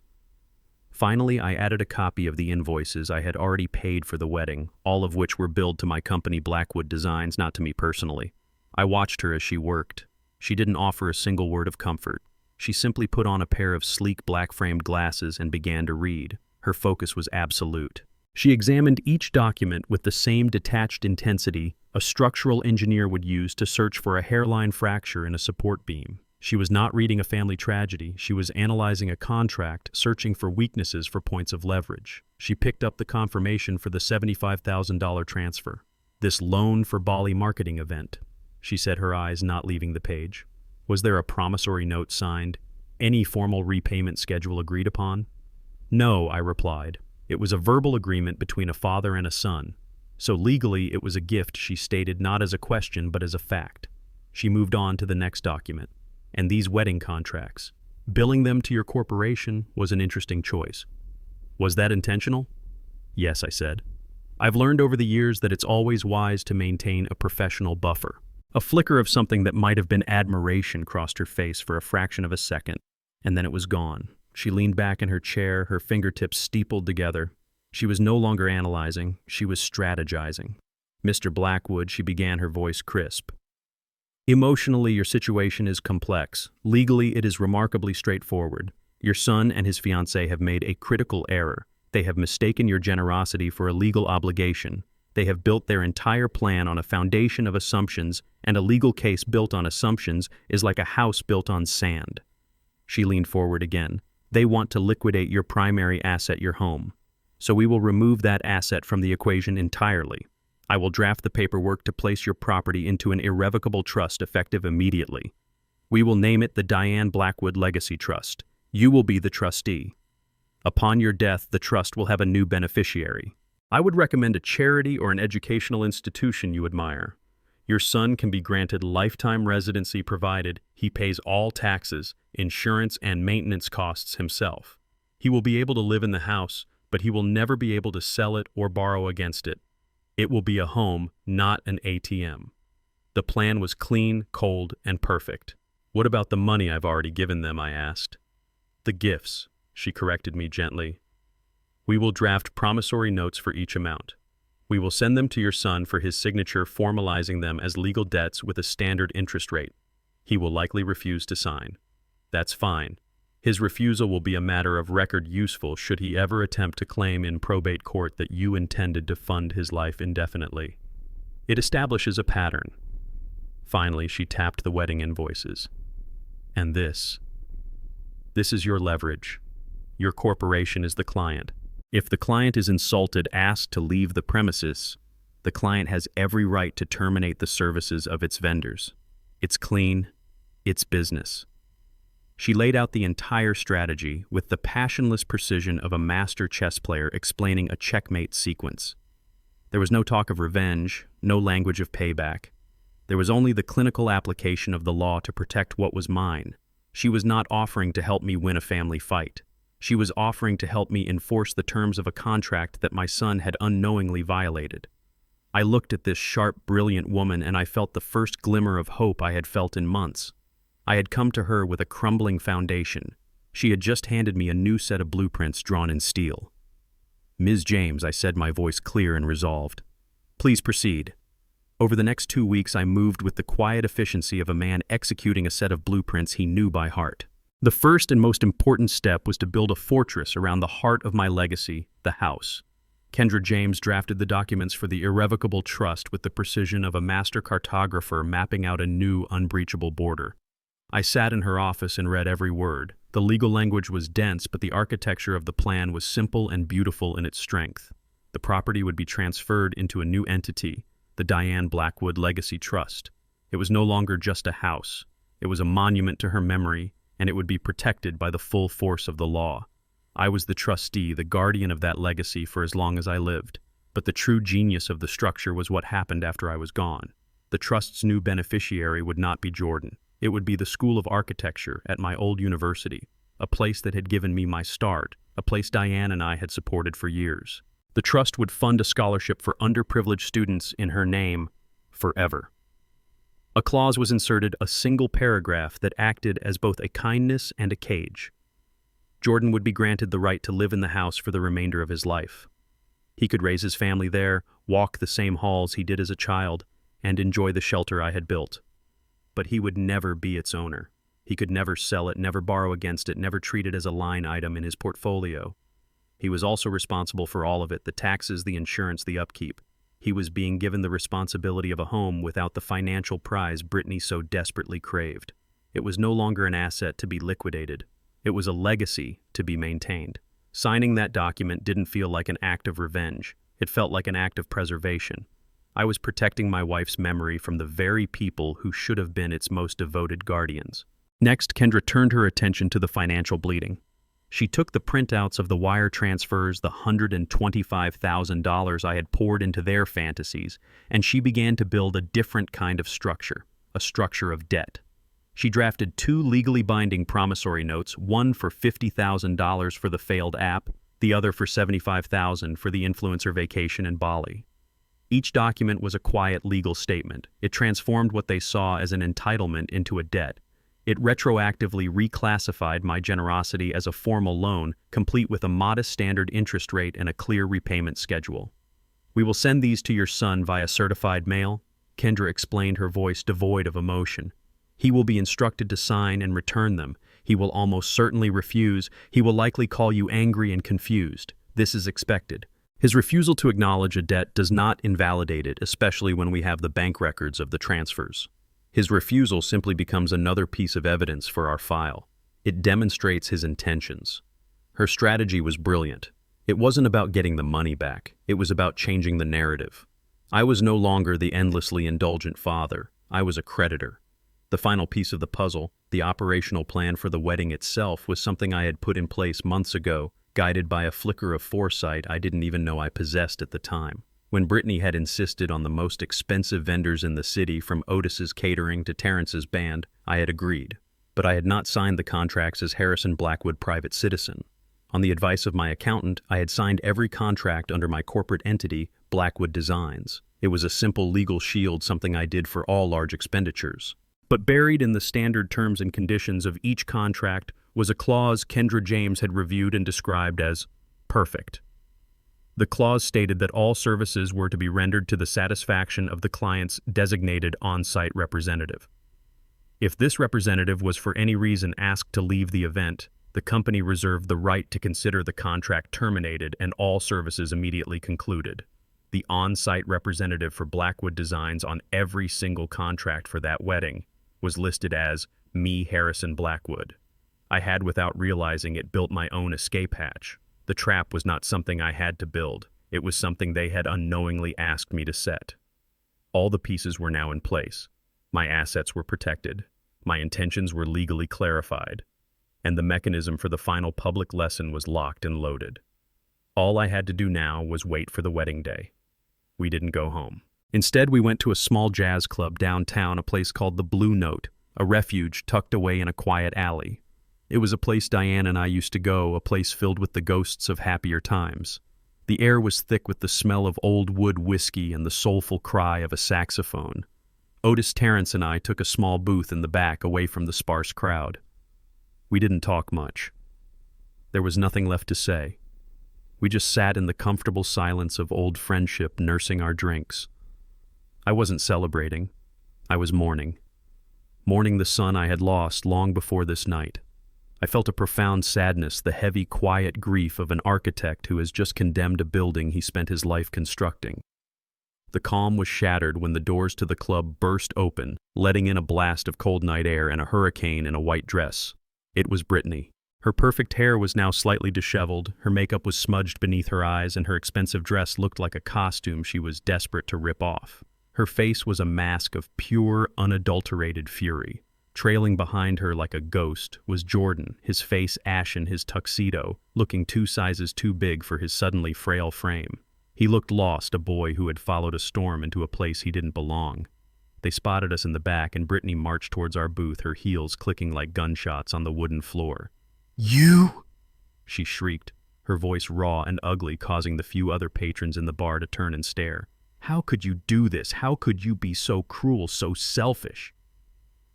Finally, I added a copy of the invoices I had already paid for the wedding, all of which were billed to my company Blackwood Designs, not to me personally. I watched her as she worked. She didn't offer a single word of comfort. She simply put on a pair of sleek black-framed glasses and began to read. Her focus was absolute. She examined each document with the same detached intensity a structural engineer would use to search for a hairline fracture in a support beam. She was not reading a family tragedy. She was analyzing a contract, searching for weaknesses for points of leverage. She picked up the confirmation for the $75,000 transfer. "This loan for Bali marketing event," she said, her eyes not leaving the page. "Was there a promissory note signed? Any formal repayment schedule agreed upon?" "No," I replied. It was a verbal agreement between a father and a son. So legally, it was a gift she stated not as a question but as a fact. She moved on to the next document. And these wedding contracts. Billing them to your corporation was an interesting choice. Was that intentional? Yes, I said. I've learned over the years that it's always wise to maintain a professional buffer. A flicker of something that might have been admiration crossed her face for a fraction of a second, and then it was gone. She leaned back in her chair, her fingertips steepled together. She was no longer analyzing, she was strategizing. Mr. Blackwood, she began, her voice crisp. Emotionally, your situation is complex. Legally, it is remarkably straightforward. Your son and his fiancée have made a critical error. They have mistaken your generosity for a legal obligation. They have built their entire plan on a foundation of assumptions, and a legal case built on assumptions is like a house built on sand. She leaned forward again. They want to liquidate your primary asset, your home. So we will remove that asset from the equation entirely. I will draft the paperwork to place your property into an irrevocable trust effective immediately. We will name it the Diane Blackwood Legacy Trust. You will be the trustee. Upon your death, the trust will have a new beneficiary. I would recommend a charity or an educational institution you admire. Your son can be granted lifetime residency provided he pays all taxes, insurance, and maintenance costs himself. He will be able to live in the house, but he will never be able to sell it or borrow against it. It will be a home, not an ATM. The plan was clean, cold, and perfect. What about the money I've already given them, I asked. The gifts, she corrected me gently. We will draft promissory notes for each amount. We will send them to your son for his signature, formalizing them as legal debts with a standard interest rate. He will likely refuse to sign. That's fine. His refusal will be a matter of record useful should he ever attempt to claim in probate court that you intended to fund his life indefinitely. It establishes a pattern. Finally, she tapped the wedding invoices. And this is your leverage. Your corporation is the client. If the client is insulted, asked to leave the premises, the client has every right to terminate the services of its vendors. It's clean. It's business. She laid out the entire strategy with the passionless precision of a master chess player explaining a checkmate sequence. There was no talk of revenge, no language of payback. There was only the clinical application of the law to protect what was mine. She was not offering to help me win a family fight. She was offering to help me enforce the terms of a contract that my son had unknowingly violated. I looked at this sharp, brilliant woman and I felt the first glimmer of hope I had felt in months. I had come to her with a crumbling foundation. She had just handed me a new set of blueprints drawn in steel. Ms. James, I said, my voice clear and resolved. Please proceed. Over the next 2 weeks, I moved with the quiet efficiency of a man executing a set of blueprints he knew by heart. The first and most important step was to build a fortress around the heart of my legacy, the house. Kendra James drafted the documents for the irrevocable trust with the precision of a master cartographer mapping out a new, unbreachable border. I sat in her office and read every word. The legal language was dense, but the architecture of the plan was simple and beautiful in its strength. The property would be transferred into a new entity, the Diane Blackwood Legacy Trust. It was no longer just a house. It was a monument to her memory, and it would be protected by the full force of the law. I was the trustee, the guardian of that legacy for as long as I lived. But the true genius of the structure was what happened after I was gone. The trust's new beneficiary would not be Jordan. It would be the School of Architecture at my old university, a place that had given me my start, a place Diane and I had supported for years. The trust would fund a scholarship for underprivileged students in her name forever. A clause was inserted, a single paragraph that acted as both a kindness and a cage. Jordan would be granted the right to live in the house for the remainder of his life. He could raise his family there, walk the same halls he did as a child, and enjoy the shelter I had built. But he would never be its owner. He could never sell it, never borrow against it, never treat it as a line item in his portfolio. He was also responsible for all of it, the taxes, the insurance, the upkeep. He was being given the responsibility of a home without the financial prize Brittany so desperately craved. It was no longer an asset to be liquidated. It was a legacy to be maintained. Signing that document didn't feel like an act of revenge. It felt like an act of preservation. I was protecting my wife's memory from the very people who should have been its most devoted guardians. Next, Kendra turned her attention to the financial bleeding. She took the printouts of the wire transfers, the $125,000 I had poured into their fantasies, and she began to build a different kind of structure, a structure of debt. She drafted 2 legally binding promissory notes, one for $50,000 for the failed app, the other for $75,000 for the influencer vacation in Bali. Each document was a quiet legal statement. It transformed what they saw as an entitlement into a debt. It retroactively reclassified my generosity as a formal loan, complete with a modest standard interest rate and a clear repayment schedule. "We will send these to your son via certified mail," Kendra explained, her voice devoid of emotion. "He will be instructed to sign and return them. He will almost certainly refuse. He will likely call you angry and confused. This is expected." His refusal to acknowledge a debt does not invalidate it, especially when we have the bank records of the transfers. His refusal simply becomes another piece of evidence for our file. It demonstrates his intentions. Her strategy was brilliant. It wasn't about getting the money back. It was about changing the narrative. I was no longer the endlessly indulgent father. I was a creditor. The final piece of the puzzle, the operational plan for the wedding itself, was something I had put in place months ago, guided by a flicker of foresight I didn't even know I possessed at the time. When Brittany had insisted on the most expensive vendors in the city, from Otis's catering to Terrence's band, I had agreed. But I had not signed the contracts as Harrison Blackwood private citizen. On the advice of my accountant, I had signed every contract under my corporate entity, Blackwood Designs. It was a simple legal shield, something I did for all large expenditures. But buried in the standard terms and conditions of each contract was a clause Kendra James had reviewed and described as perfect. The clause stated that all services were to be rendered to the satisfaction of the client's designated on-site representative. If this representative was for any reason asked to leave the event, the company reserved the right to consider the contract terminated and all services immediately concluded. The on-site representative for Blackwood Designs on every single contract for that wedding was listed as me, Harrison Blackwood. I had, without realizing it, built my own escape hatch. The trap was not something I had to build. It was something they had unknowingly asked me to set. All the pieces were now in place. My assets were protected. My intentions were legally clarified. And the mechanism for the final public lesson was locked and loaded. All I had to do now was wait for the wedding day. We didn't go home. Instead, we went to a small jazz club downtown, a place called the Blue Note, a refuge tucked away in a quiet alley. It was a place Diane and I used to go, a place filled with the ghosts of happier times. The air was thick with the smell of old wood whiskey and the soulful cry of a saxophone. Otis, Terrence, and I took a small booth in the back, away from the sparse crowd. We didn't talk much. There was nothing left to say. We just sat in the comfortable silence of old friendship, nursing our drinks. I wasn't celebrating. I was mourning. Mourning the son I had lost long before this night. I felt a profound sadness, the heavy, quiet grief of an architect who has just condemned a building he spent his life constructing. The calm was shattered when the doors to the club burst open, letting in a blast of cold night air and a hurricane in a white dress. It was Brittany. Her perfect hair was now slightly disheveled, her makeup was smudged beneath her eyes, and her expensive dress looked like a costume she was desperate to rip off. Her face was a mask of pure, unadulterated fury. Trailing behind her like a ghost was Jordan, his face ashen, his tuxedo, looking 2 sizes too big for his suddenly frail frame. He looked lost, a boy who had followed a storm into a place he didn't belong. They spotted us in the back, and Brittany marched towards our booth, her heels clicking like gunshots on the wooden floor. "You!" she shrieked, her voice raw and ugly, causing the few other patrons in the bar to turn and stare. "How could you do this? How could you be so cruel, so selfish?"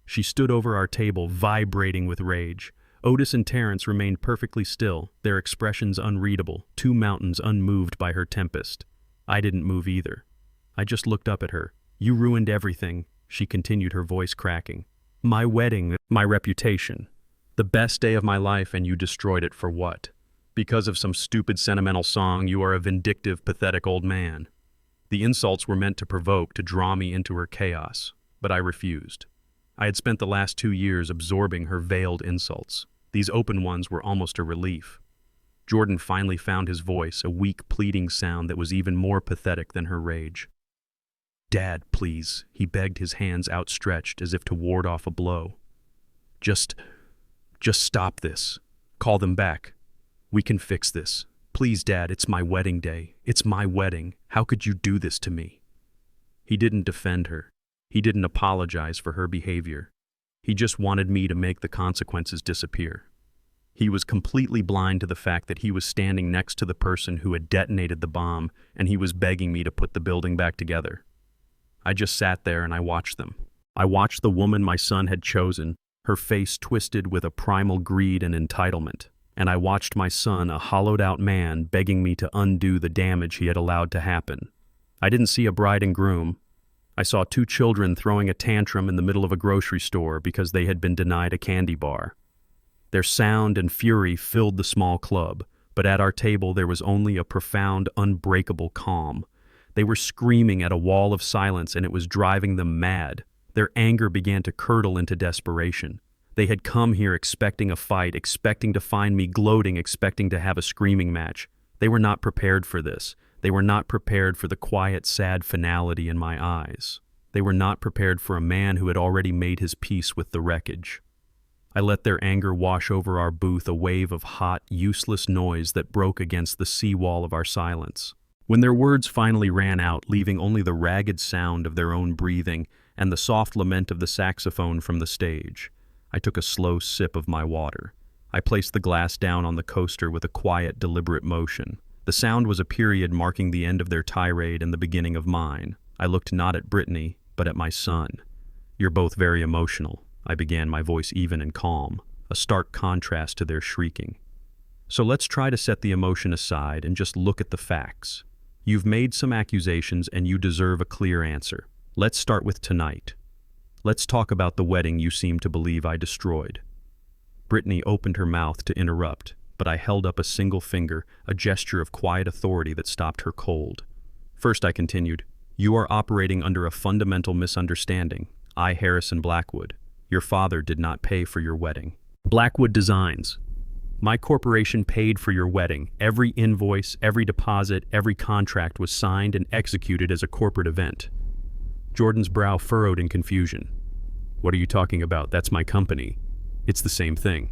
She stood over our table, vibrating with rage. Otis and Terrence remained perfectly still, their expressions unreadable, 2 mountains unmoved by her tempest. I didn't move either. I just looked up at her. "You ruined everything," she continued, her voice cracking. "My wedding, my reputation. The best day of my life, and you destroyed it for what? Because of some stupid sentimental song? You are a vindictive, pathetic old man." The insults were meant to provoke, to draw me into her chaos, but I refused. I had spent the last 2 years absorbing her veiled insults. These open ones were almost a relief. Jordan finally found his voice, a weak, pleading sound that was even more pathetic than her rage. "Dad, please," he begged, his hands outstretched as if to ward off a blow. Just stop this. Call them back. We can fix this. Please, Dad, it's my wedding day. It's my wedding. How could you do this to me? He didn't defend her. He didn't apologize for her behavior. He just wanted me to make the consequences disappear. He was completely blind to the fact that he was standing next to the person who had detonated the bomb, and he was begging me to put the building back together. I just sat there and I watched them. I watched the woman my son had chosen, her face twisted with a primal greed and entitlement. And I watched my son, a hollowed-out man, begging me to undo the damage he had allowed to happen. I didn't see a bride and groom. I saw two children throwing a tantrum in the middle of a grocery store because they had been denied a candy bar. Their sound and fury filled the small club, but at our table there was only a profound, unbreakable calm. They were screaming at a wall of silence, and it was driving them mad. Their anger began to curdle into desperation. They had come here expecting a fight, expecting to find me gloating, expecting to have a screaming match. They were not prepared for this. They were not prepared for the quiet, sad finality in my eyes. They were not prepared for a man who had already made his peace with the wreckage. I let their anger wash over our booth, a wave of hot, useless noise that broke against the seawall of our silence. When their words finally ran out, leaving only the ragged sound of their own breathing and the soft lament of the saxophone from the stage, I took a slow sip of my water. I placed the glass down on the coaster with a quiet, deliberate motion. The sound was a period marking the end of their tirade and the beginning of mine. I looked not at Brittany, but at my son. "You're both very emotional," I began, my voice even and calm, a stark contrast to their shrieking. "So let's try to set the emotion aside and just look at the facts. You've made some accusations and you deserve a clear answer. Let's start with tonight. Let's talk about the wedding you seem to believe I destroyed." Brittany opened her mouth to interrupt, but I held up a single finger, a gesture of quiet authority that stopped her cold. "First," I continued, "you are operating under a fundamental misunderstanding. I, Harrison Blackwood, your father, did not pay for your wedding. Blackwood Designs. My corporation paid for your wedding. Every invoice, every deposit, every contract was signed and executed as a corporate event." Jordan's brow furrowed in confusion. "What are you talking about? That's my company. It's the same thing."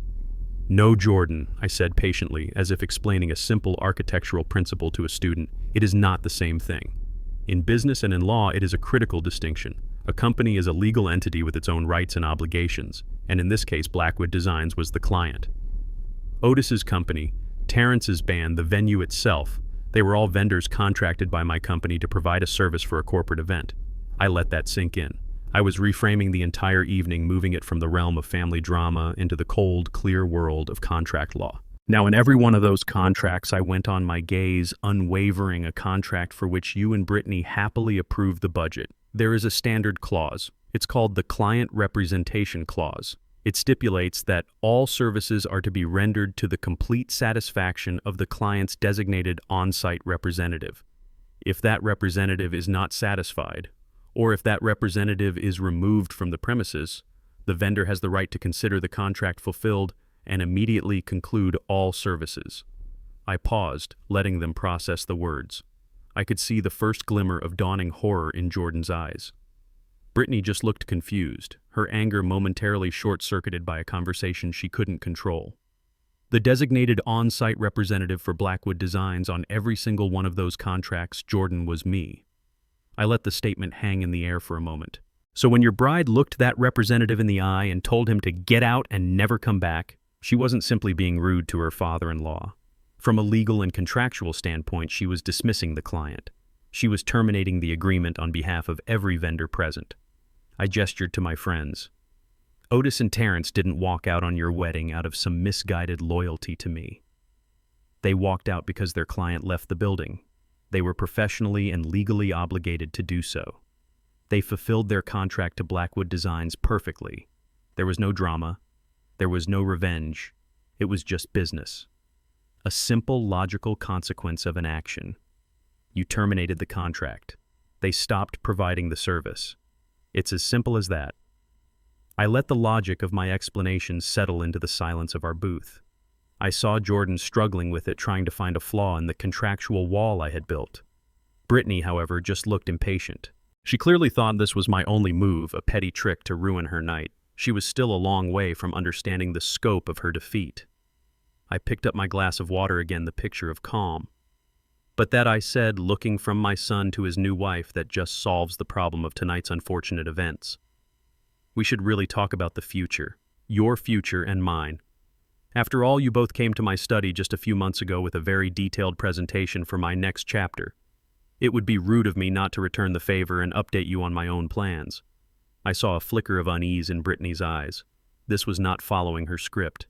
"No, Jordan," I said patiently, as if explaining a simple architectural principle to a student. "It is not the same thing. In business and in law, it is a critical distinction. A company is a legal entity with its own rights and obligations, and in this case, Blackwood Designs was the client. Otis's company, Terrence's band, the venue itself, they were all vendors contracted by my company to provide a service for a corporate event. I let that sink in. I was reframing the entire evening, moving it from the realm of family drama into the cold, clear world of contract law. Now, in every one of those contracts, I went on my gaze, unwavering, a contract for which you and Brittany happily approved the budget. There is a standard clause. It's called the Client Representation Clause. It stipulates that all services are to be rendered to the complete satisfaction of the client's designated on-site representative. If that representative is not satisfied, or if that representative is removed from the premises, the vendor has the right to consider the contract fulfilled and immediately conclude all services. I paused, letting them process the words. I could see the first glimmer of dawning horror in Jordan's eyes. Brittany just looked confused, her anger momentarily short-circuited by a conversation she couldn't control. The designated on-site representative for Blackwood Designs on every single one of those contracts, Jordan, was me. I let the statement hang in the air for a moment. "So when your bride looked that representative in the eye and told him to get out and never come back, she wasn't simply being rude to her father-in-law. From a legal and contractual standpoint, she was dismissing the client. She was terminating the agreement on behalf of every vendor present." I gestured to my friends. "Otis and Terrence didn't walk out on your wedding out of some misguided loyalty to me. They walked out because their client left the building. They were professionally and legally obligated to do so. They fulfilled their contract to Blackwood Designs perfectly. There was no drama. There was no revenge. It was just business. A simple, logical consequence of an action. You terminated the contract. They stopped providing the service. It's as simple as that." I let the logic of my explanation settle into the silence of our booth. I saw Jordan struggling with it, trying to find a flaw in the contractual wall I had built. Brittany, however, just looked impatient. She clearly thought this was my only move, a petty trick to ruin her night. She was still a long way from understanding the scope of her defeat. I picked up my glass of water again, the picture of calm. But that, I said, looking from my son to his new wife, that just solves the problem of tonight's unfortunate events. We should really talk about the future. Your future and mine. After all, you both came to my study just a few months ago with a very detailed presentation for my next chapter. It would be rude of me not to return the favor and update you on my own plans. I saw a flicker of unease in Brittany's eyes. This was not following her script.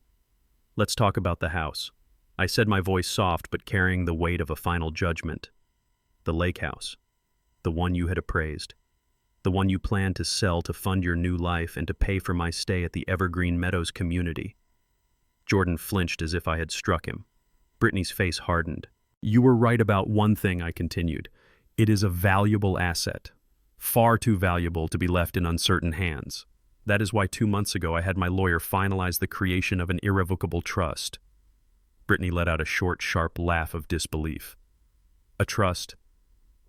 Let's talk about the house. I said, my voice soft but carrying the weight of a final judgment. The lake house. The one you had appraised. The one you planned to sell to fund your new life and to pay for my stay at the Evergreen Meadows community. Jordan flinched as if I had struck him. Brittany's face hardened. You were right about one thing, I continued. It is a valuable asset. Far too valuable to be left in uncertain hands. That is why 2 months ago I had my lawyer finalize the creation of an irrevocable trust. Brittany let out a short, sharp laugh of disbelief. A trust?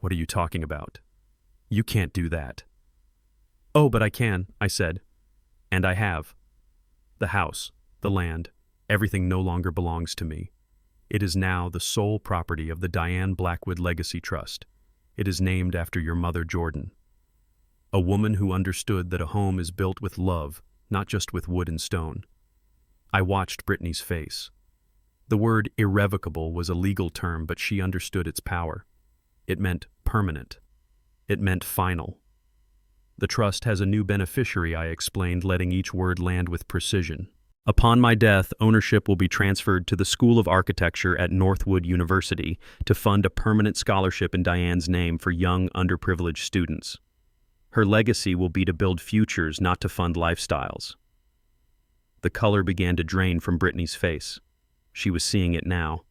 What are you talking about? You can't do that. Oh, but I can, I said. And I have. The house, the land, everything no longer belongs to me. It is now the sole property of the Diane Blackwood Legacy Trust. It is named after your mother, Jordan. A woman who understood that a home is built with love, not just with wood and stone. I watched Brittany's face. The word irrevocable was a legal term, but she understood its power. It meant permanent. It meant final. The trust has a new beneficiary, I explained, letting each word land with precision. Upon my death, ownership will be transferred to the School of Architecture at Northwood University to fund a permanent scholarship in Diane's name for young, underprivileged students. Her legacy will be to build futures, not to fund lifestyles. The color began to drain from Brittany's face. She was seeing it now.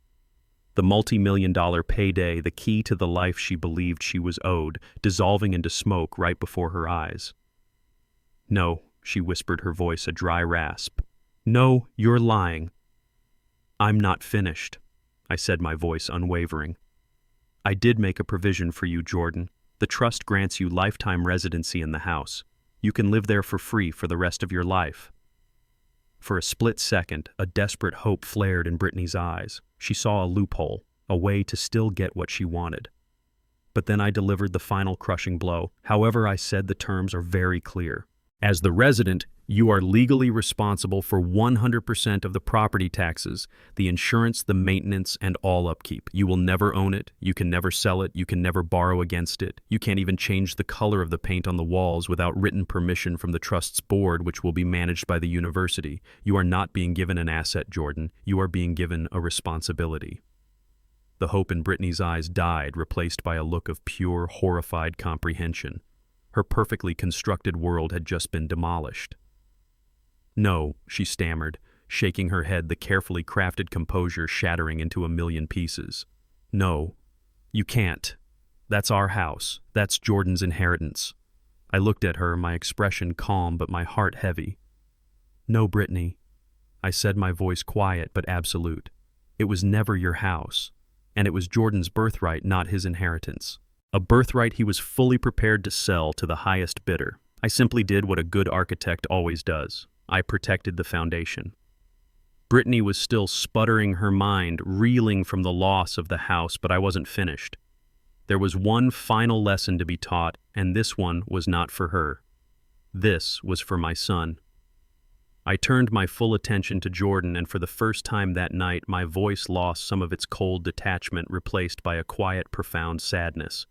The multi-million-dollar payday, the key to the life she believed she was owed, dissolving into smoke right before her eyes. No, she whispered, her voice a dry rasp. No, you're lying. I'm not finished, I said, my voice unwavering. I did make a provision for you, Jordan. The trust grants you lifetime residency in the house. You can live there for free for the rest of your life. For a split second, a desperate hope flared in Brittany's eyes. She saw a loophole, a way to still get what she wanted. But then I delivered the final crushing blow. However, I said, the terms are very clear. As the resident, you are legally responsible for 100% of the property taxes, the insurance, the maintenance, and all upkeep. You will never own it, you can never sell it, you can never borrow against it. You can't even change the color of the paint on the walls without written permission from the trust's board, which will be managed by the university. You are not being given an asset, Jordan. You are being given a responsibility. The hope in Brittany's eyes died, replaced by a look of pure, horrified comprehension. Her perfectly constructed world had just been demolished. No, she stammered, shaking her head, the carefully crafted composure shattering into a million pieces. No, you can't. That's our house. That's Jordan's inheritance. I looked at her, my expression calm but my heart heavy. No, Brittany, I said, my voice quiet but absolute. It was never your house, and it was Jordan's birthright, not his inheritance. A birthright he was fully prepared to sell to the highest bidder. I simply did what a good architect always does. I protected the foundation. Brittany was still sputtering her mind, reeling from the loss of the house, but I wasn't finished. There was one final lesson to be taught, and this one was not for her. This was for my son. I turned my full attention to Jordan, and for the first time that night, my voice lost some of its cold detachment, replaced by a quiet, profound sadness.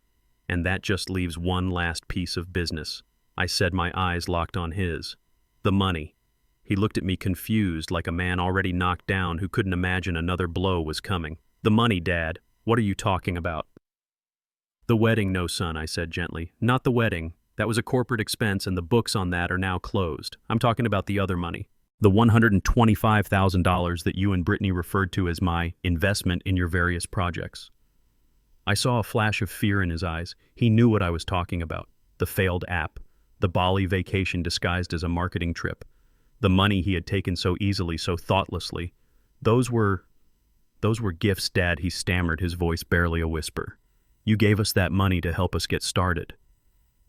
And that just leaves one last piece of business. I said, my eyes locked on his. The money. He looked at me confused, like a man already knocked down who couldn't imagine another blow was coming. The money, Dad. What are you talking about? The wedding, no, son, I said gently. Not the wedding. That was a corporate expense, and the books on that are now closed. I'm talking about the other money. The $125,000 that you and Brittany referred to as my investment in your various projects. I saw a flash of fear in his eyes. He knew what I was talking about. The failed app. The Bali vacation disguised as a marketing trip. The money he had taken so easily, so thoughtlessly. Those were gifts, Dad, he stammered, his voice barely a whisper. You gave us that money to help us get started.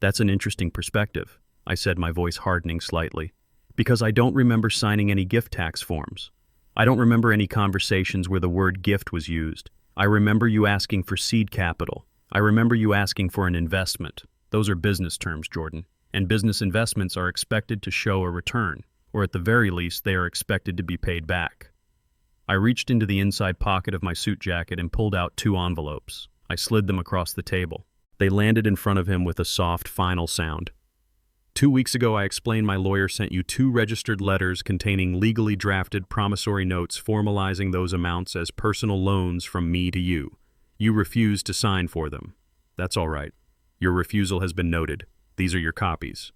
That's an interesting perspective, I said, my voice hardening slightly, because I don't remember signing any gift tax forms. I don't remember any conversations where the word gift was used. I remember you asking for seed capital. I remember you asking for an investment. Those are business terms, Jordan. And business investments are expected to show a return, or at the very least, they are expected to be paid back. I reached into the inside pocket of my suit jacket and pulled out 2 envelopes. I slid them across the table. They landed in front of him with a soft, final sound. 2 weeks ago, I explained my lawyer sent you 2 registered letters containing legally drafted promissory notes formalizing those amounts as personal loans from me to you. You refused to sign for them. That's all right. Your refusal has been noted. These are your copies.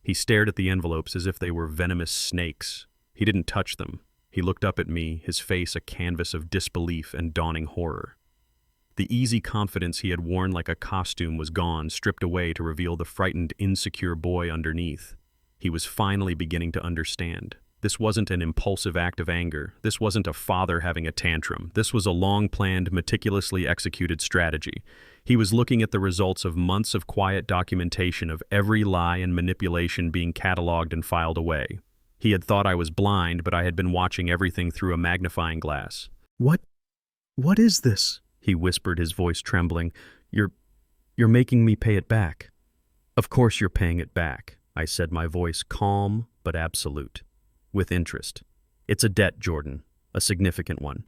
He stared at the envelopes as if they were venomous snakes. He didn't touch them. He looked up at me, his face a canvas of disbelief and dawning horror. The easy confidence he had worn like a costume was gone, stripped away to reveal the frightened, insecure boy underneath. He was finally beginning to understand. This wasn't an impulsive act of anger. This wasn't a father having a tantrum. This was a long-planned, meticulously executed strategy. He was looking at the results of months of quiet documentation of every lie and manipulation being cataloged and filed away. He had thought I was blind, but I had been watching everything through a magnifying glass. What is this?" he whispered, his voice trembling. You're making me pay it back." "Of course you're paying it back," I said, my voice calm but absolute. "With interest. It's a debt, Jordan, a significant one.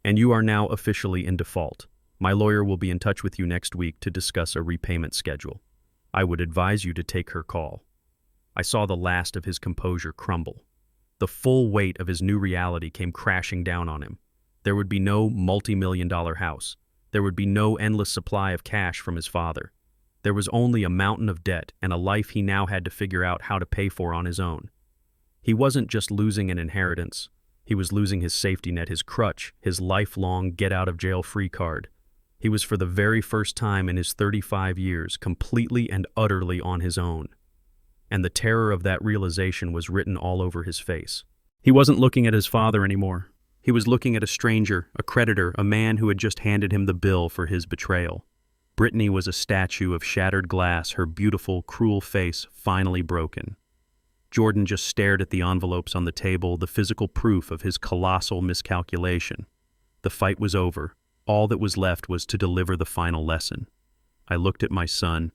And you are now officially in default. My lawyer will be in touch with you next week to discuss a repayment schedule. I would advise you to take her call." I saw the last of his composure crumble. The full weight of his new reality came crashing down on him. There would be no multi-million-dollar house. There would be no endless supply of cash from his father. There was only a mountain of debt and a life he now had to figure out how to pay for on his own. He wasn't just losing an inheritance. He was losing his safety net, his crutch, his lifelong get-out-of-jail-free card. He was for the very first time in his 35 years completely and utterly on his own. And the terror of that realization was written all over his face. He wasn't looking at his father anymore. He was looking at a stranger, a creditor, a man who had just handed him the bill for his betrayal. Brittany was a statue of shattered glass, her beautiful, cruel face finally broken. Jordan just stared at the envelopes on the table, the physical proof of his colossal miscalculation. The fight was over. All that was left was to deliver the final lesson. I looked at my son,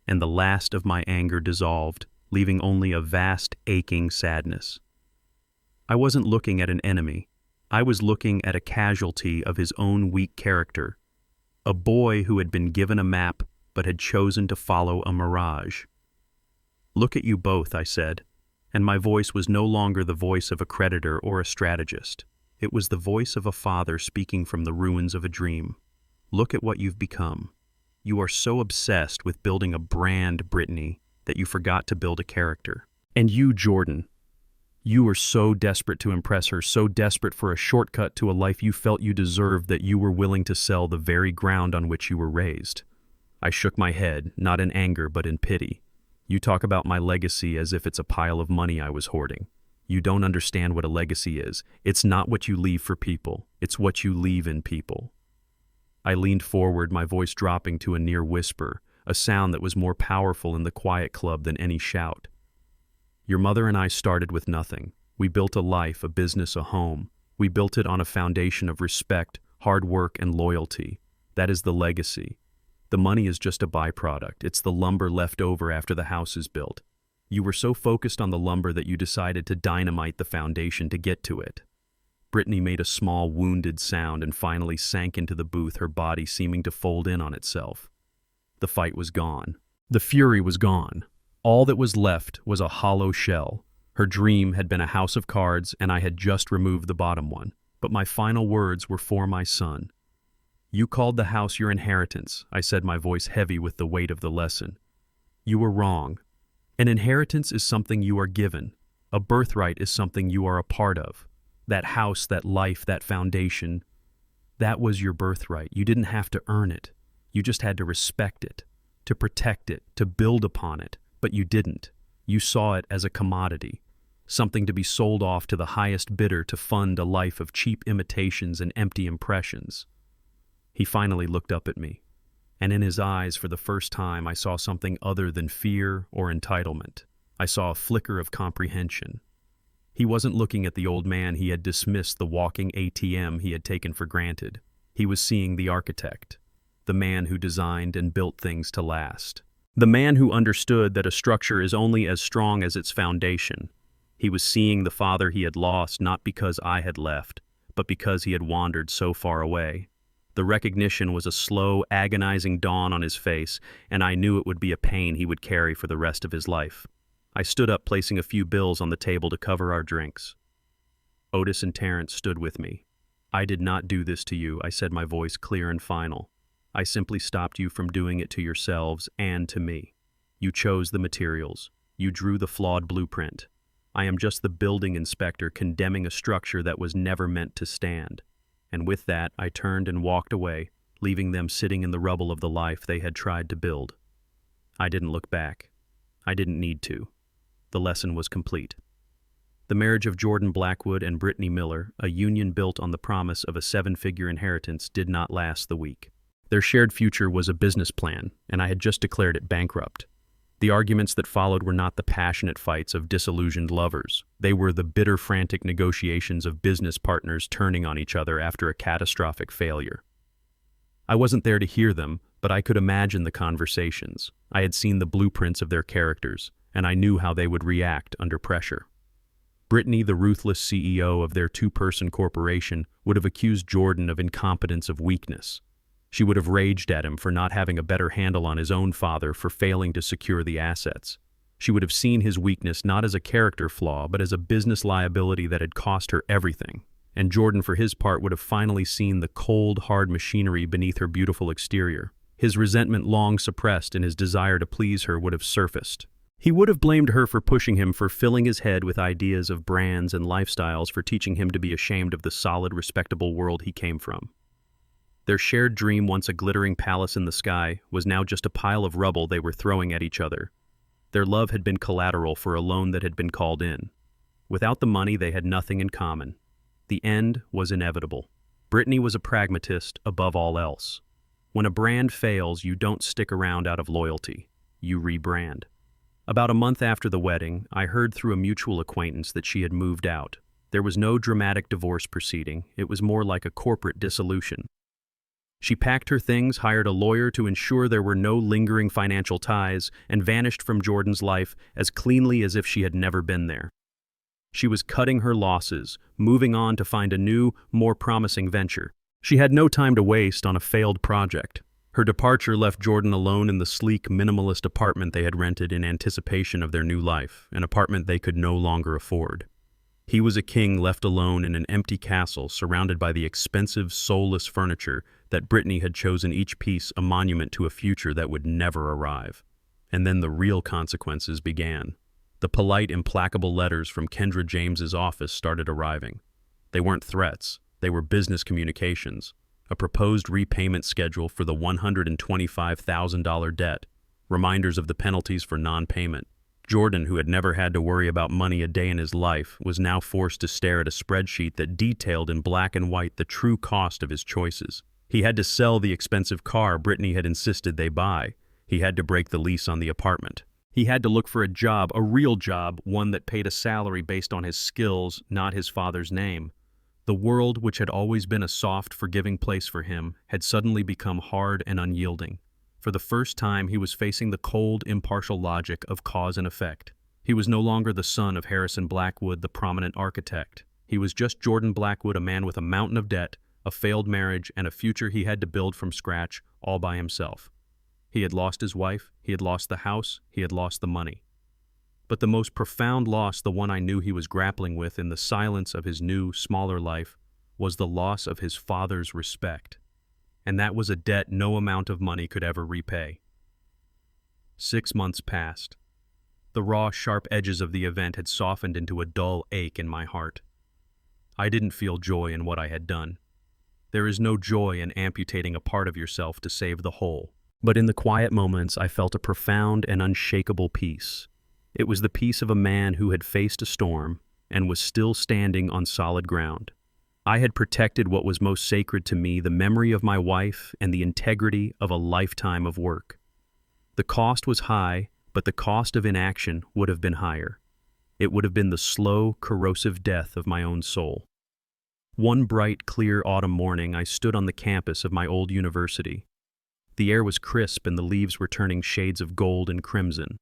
and the last of my anger dissolved, leaving only a vast, aching sadness. I wasn't looking at an enemy. I was looking at a casualty of his own weak character, a boy who had been given a map but had chosen to follow a mirage. "Look at you both," I said, and my voice was no longer the voice of a creditor or a strategist. It was the voice of a father speaking from the ruins of a dream. "Look at what you've become. You are so obsessed with building a brand, Brittany, that you forgot to build a character. And you, Jordan, you were so desperate to impress her, so desperate for a shortcut to a life you felt you deserved that you were willing to sell the very ground on which you were raised." I shook my head, not in anger but in pity. "You talk about my legacy as if it's a pile of money I was hoarding. You don't understand what a legacy is. It's not what you leave for people. It's what you leave in people." I leaned forward, my voice dropping to a near whisper, a sound that was more powerful in the quiet club than any shout. "Your mother and I started with nothing. We built a life, a business, a home. We built it on a foundation of respect, hard work, and loyalty. That is the legacy. The money is just a byproduct. It's the lumber left over after the house is built. You were so focused on the lumber that you decided to dynamite the foundation to get to it." Brittany made a small, wounded sound and finally sank into the booth, her body seeming to fold in on itself. The fight was gone. The fury was gone. All that was left was a hollow shell. Her dream had been a house of cards, and I had just removed the bottom one. But my final words were for my son. "You called the house your inheritance," I said, my voice heavy with the weight of the lesson. "You were wrong. An inheritance is something you are given. A birthright is something you are a part of. That house, that life, that foundation, that was your birthright. You didn't have to earn it. You just had to respect it, to protect it, to build upon it. But you didn't. You saw it as a commodity, something to be sold off to the highest bidder to fund a life of cheap imitations and empty impressions." He finally looked up at me, and in his eyes for the first time I saw something other than fear or entitlement. I saw a flicker of comprehension. He wasn't looking at the old man he had dismissed, the walking ATM he had taken for granted. He was seeing the architect, the man who designed and built things to last. The man who understood that a structure is only as strong as its foundation. He was seeing the father he had lost, not because I had left, but because he had wandered so far away. The recognition was a slow, agonizing dawn on his face, and I knew it would be a pain he would carry for the rest of his life. I stood up, placing a few bills on the table to cover our drinks. Otis and Terrence stood with me. "I did not do this to you," I said, my voice clear and final. "I simply stopped you from doing it to yourselves and to me. You chose the materials. You drew the flawed blueprint. I am just the building inspector condemning a structure that was never meant to stand." And with that, I turned and walked away, leaving them sitting in the rubble of the life they had tried to build. I didn't look back. I didn't need to. The lesson was complete. The marriage of Jordan Blackwood and Brittany Miller, a union built on the promise of a 7-figure inheritance, did not last the week. Their shared future was a business plan, and I had just declared it bankrupt. The arguments that followed were not the passionate fights of disillusioned lovers. They were the bitter, frantic negotiations of business partners turning on each other after a catastrophic failure. I wasn't there to hear them, but I could imagine the conversations. I had seen the blueprints of their characters, and I knew how they would react under pressure. Brittany, the ruthless CEO of their 2-person corporation, would have accused Jordan of incompetence, of weakness. She would have raged at him for not having a better handle on his own father, for failing to secure the assets. She would have seen his weakness not as a character flaw, but as a business liability that had cost her everything. And Jordan, for his part, would have finally seen the cold, hard machinery beneath her beautiful exterior. His resentment, long suppressed, and his desire to please her would have surfaced. He would have blamed her for pushing him, for filling his head with ideas of brands and lifestyles, for teaching him to be ashamed of the solid, respectable world he came from. Their shared dream, once a glittering palace in the sky, was now just a pile of rubble they were throwing at each other. Their love had been collateral for a loan that had been called in. Without the money, they had nothing in common. The end was inevitable. Brittany was a pragmatist above all else. When a brand fails, you don't stick around out of loyalty. You rebrand. About a month after the wedding, I heard through a mutual acquaintance that she had moved out. There was no dramatic divorce proceeding. It was more like a corporate dissolution. She packed her things, hired a lawyer to ensure there were no lingering financial ties, and vanished from Jordan's life as cleanly as if she had never been there. She was cutting her losses, moving on to find a new, more promising venture. She had no time to waste on a failed project. Her departure left Jordan alone in the sleek, minimalist apartment they had rented in anticipation of their new life, an apartment they could no longer afford. He was a king left alone in an empty castle surrounded by the expensive, soulless furniture that Brittany had chosen, each piece a monument to a future that would never arrive. And then the real consequences began. The polite, implacable letters from Kendra James's office started arriving. They weren't threats. They were business communications. A proposed repayment schedule for the $125,000 debt, reminders of the penalties for non-payment. Jordan, who had never had to worry about money a day in his life, was now forced to stare at a spreadsheet that detailed in black and white the true cost of his choices. He had to sell the expensive car Brittany had insisted they buy. He had to break the lease on the apartment. He had to look for a job, a real job, one that paid a salary based on his skills, not his father's name. The world, which had always been a soft, forgiving place for him, had suddenly become hard and unyielding. For the first time, he was facing the cold, impartial logic of cause and effect. He was no longer the son of Harrison Blackwood, the prominent architect. He was just Jordan Blackwood, a man with a mountain of debt, a failed marriage, and a future he had to build from scratch, all by himself. He had lost his wife, he had lost the house, he had lost the money. But the most profound loss, the one I knew he was grappling with in the silence of his new, smaller life, was the loss of his father's respect. And that was a debt no amount of money could ever repay. 6 months passed. The raw, sharp edges of the event had softened into a dull ache in my heart. I didn't feel joy in what I had done. There is no joy in amputating a part of yourself to save the whole. But in the quiet moments, I felt a profound and unshakable peace. It was the peace of a man who had faced a storm and was still standing on solid ground. I had protected what was most sacred to me, the memory of my wife and the integrity of a lifetime of work. The cost was high, but the cost of inaction would have been higher. It would have been the slow, corrosive death of my own soul. One bright, clear autumn morning, I stood on the campus of my old university. The air was crisp and the leaves were turning shades of gold and crimson.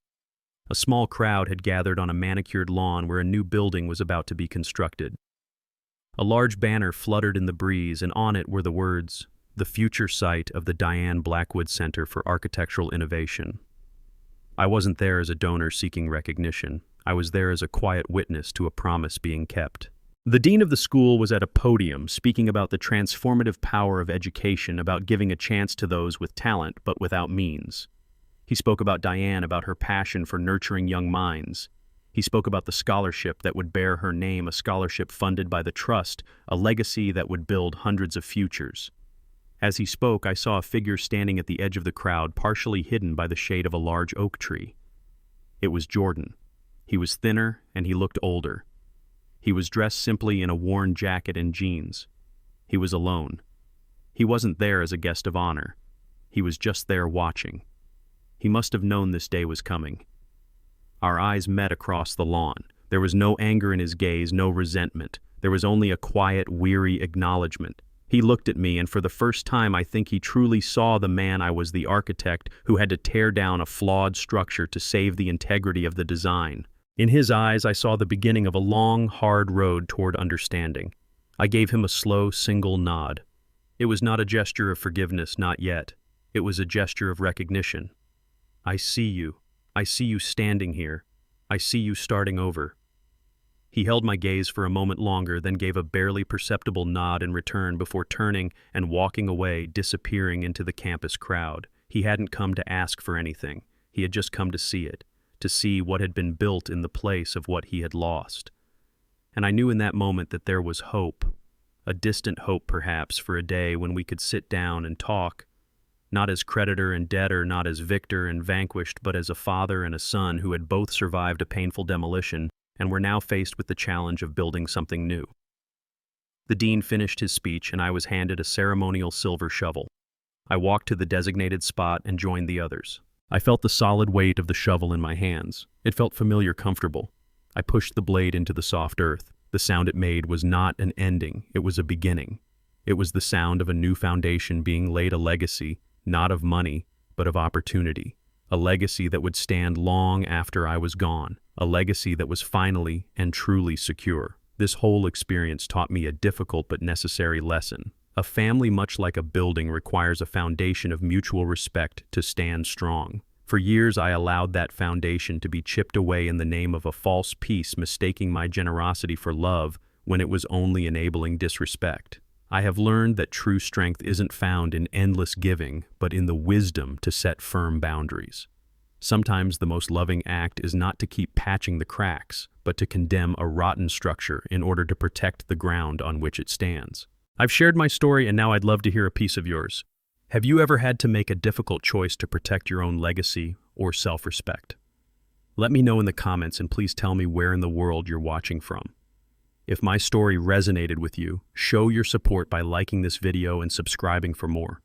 A small crowd had gathered on a manicured lawn where a new building was about to be constructed. A large banner fluttered in the breeze, and on it were the words, "The future site of the Diane Blackwood Center for Architectural Innovation." I wasn't there as a donor seeking recognition. I was there as a quiet witness to a promise being kept. The dean of the school was at a podium speaking about the transformative power of education, about giving a chance to those with talent but without means. He spoke about Diane, about her passion for nurturing young minds. He spoke about the scholarship that would bear her name, a scholarship funded by the trust, a legacy that would build hundreds of futures. As he spoke, I saw a figure standing at the edge of the crowd, partially hidden by the shade of a large oak tree. It was Jordan. He was thinner and he looked older. He was dressed simply in a worn jacket and jeans. He was alone. He wasn't there as a guest of honor. He was just there watching. He must have known this day was coming. Our eyes met across the lawn. There was no anger in his gaze, no resentment. There was only a quiet, weary acknowledgement. He looked at me, and for the first time I think he truly saw the man I was, the architect who had to tear down a flawed structure to save the integrity of the design. In his eyes I saw the beginning of a long, hard road toward understanding. I gave him a slow, single nod. It was not a gesture of forgiveness, not yet. It was a gesture of recognition. I see you. I see you standing here. I see you starting over. He held my gaze for a moment longer, then gave a barely perceptible nod in return before turning and walking away, disappearing into the campus crowd. He hadn't come to ask for anything. He had just come to see it, to see what had been built in the place of what he had lost. And I knew in that moment that there was hope, a distant hope perhaps, for a day when we could sit down and talk, not as creditor and debtor, not as victor and vanquished, but as a father and a son who had both survived a painful demolition and were now faced with the challenge of building something new. The dean finished his speech, and I was handed a ceremonial silver shovel. I walked to the designated spot and joined the others. I felt the solid weight of the shovel in my hands. It felt familiar, comfortable. I pushed the blade into the soft earth. The sound it made was not an ending, it was a beginning. It was the sound of a new foundation being laid, a legacy, not of money, but of opportunity. A legacy that would stand long after I was gone. A legacy that was finally and truly secure. This whole experience taught me a difficult but necessary lesson. A family, much like a building, requires a foundation of mutual respect to stand strong. For years I allowed that foundation to be chipped away in the name of a false peace, mistaking my generosity for love when it was only enabling disrespect. I have learned that true strength isn't found in endless giving, but in the wisdom to set firm boundaries. Sometimes the most loving act is not to keep patching the cracks, but to condemn a rotten structure in order to protect the ground on which it stands. I've shared my story, and now I'd love to hear a piece of yours. Have you ever had to make a difficult choice to protect your own legacy or self-respect? Let me know in the comments, and please tell me where in the world you're watching from. If my story resonated with you, show your support by liking this video and subscribing for more.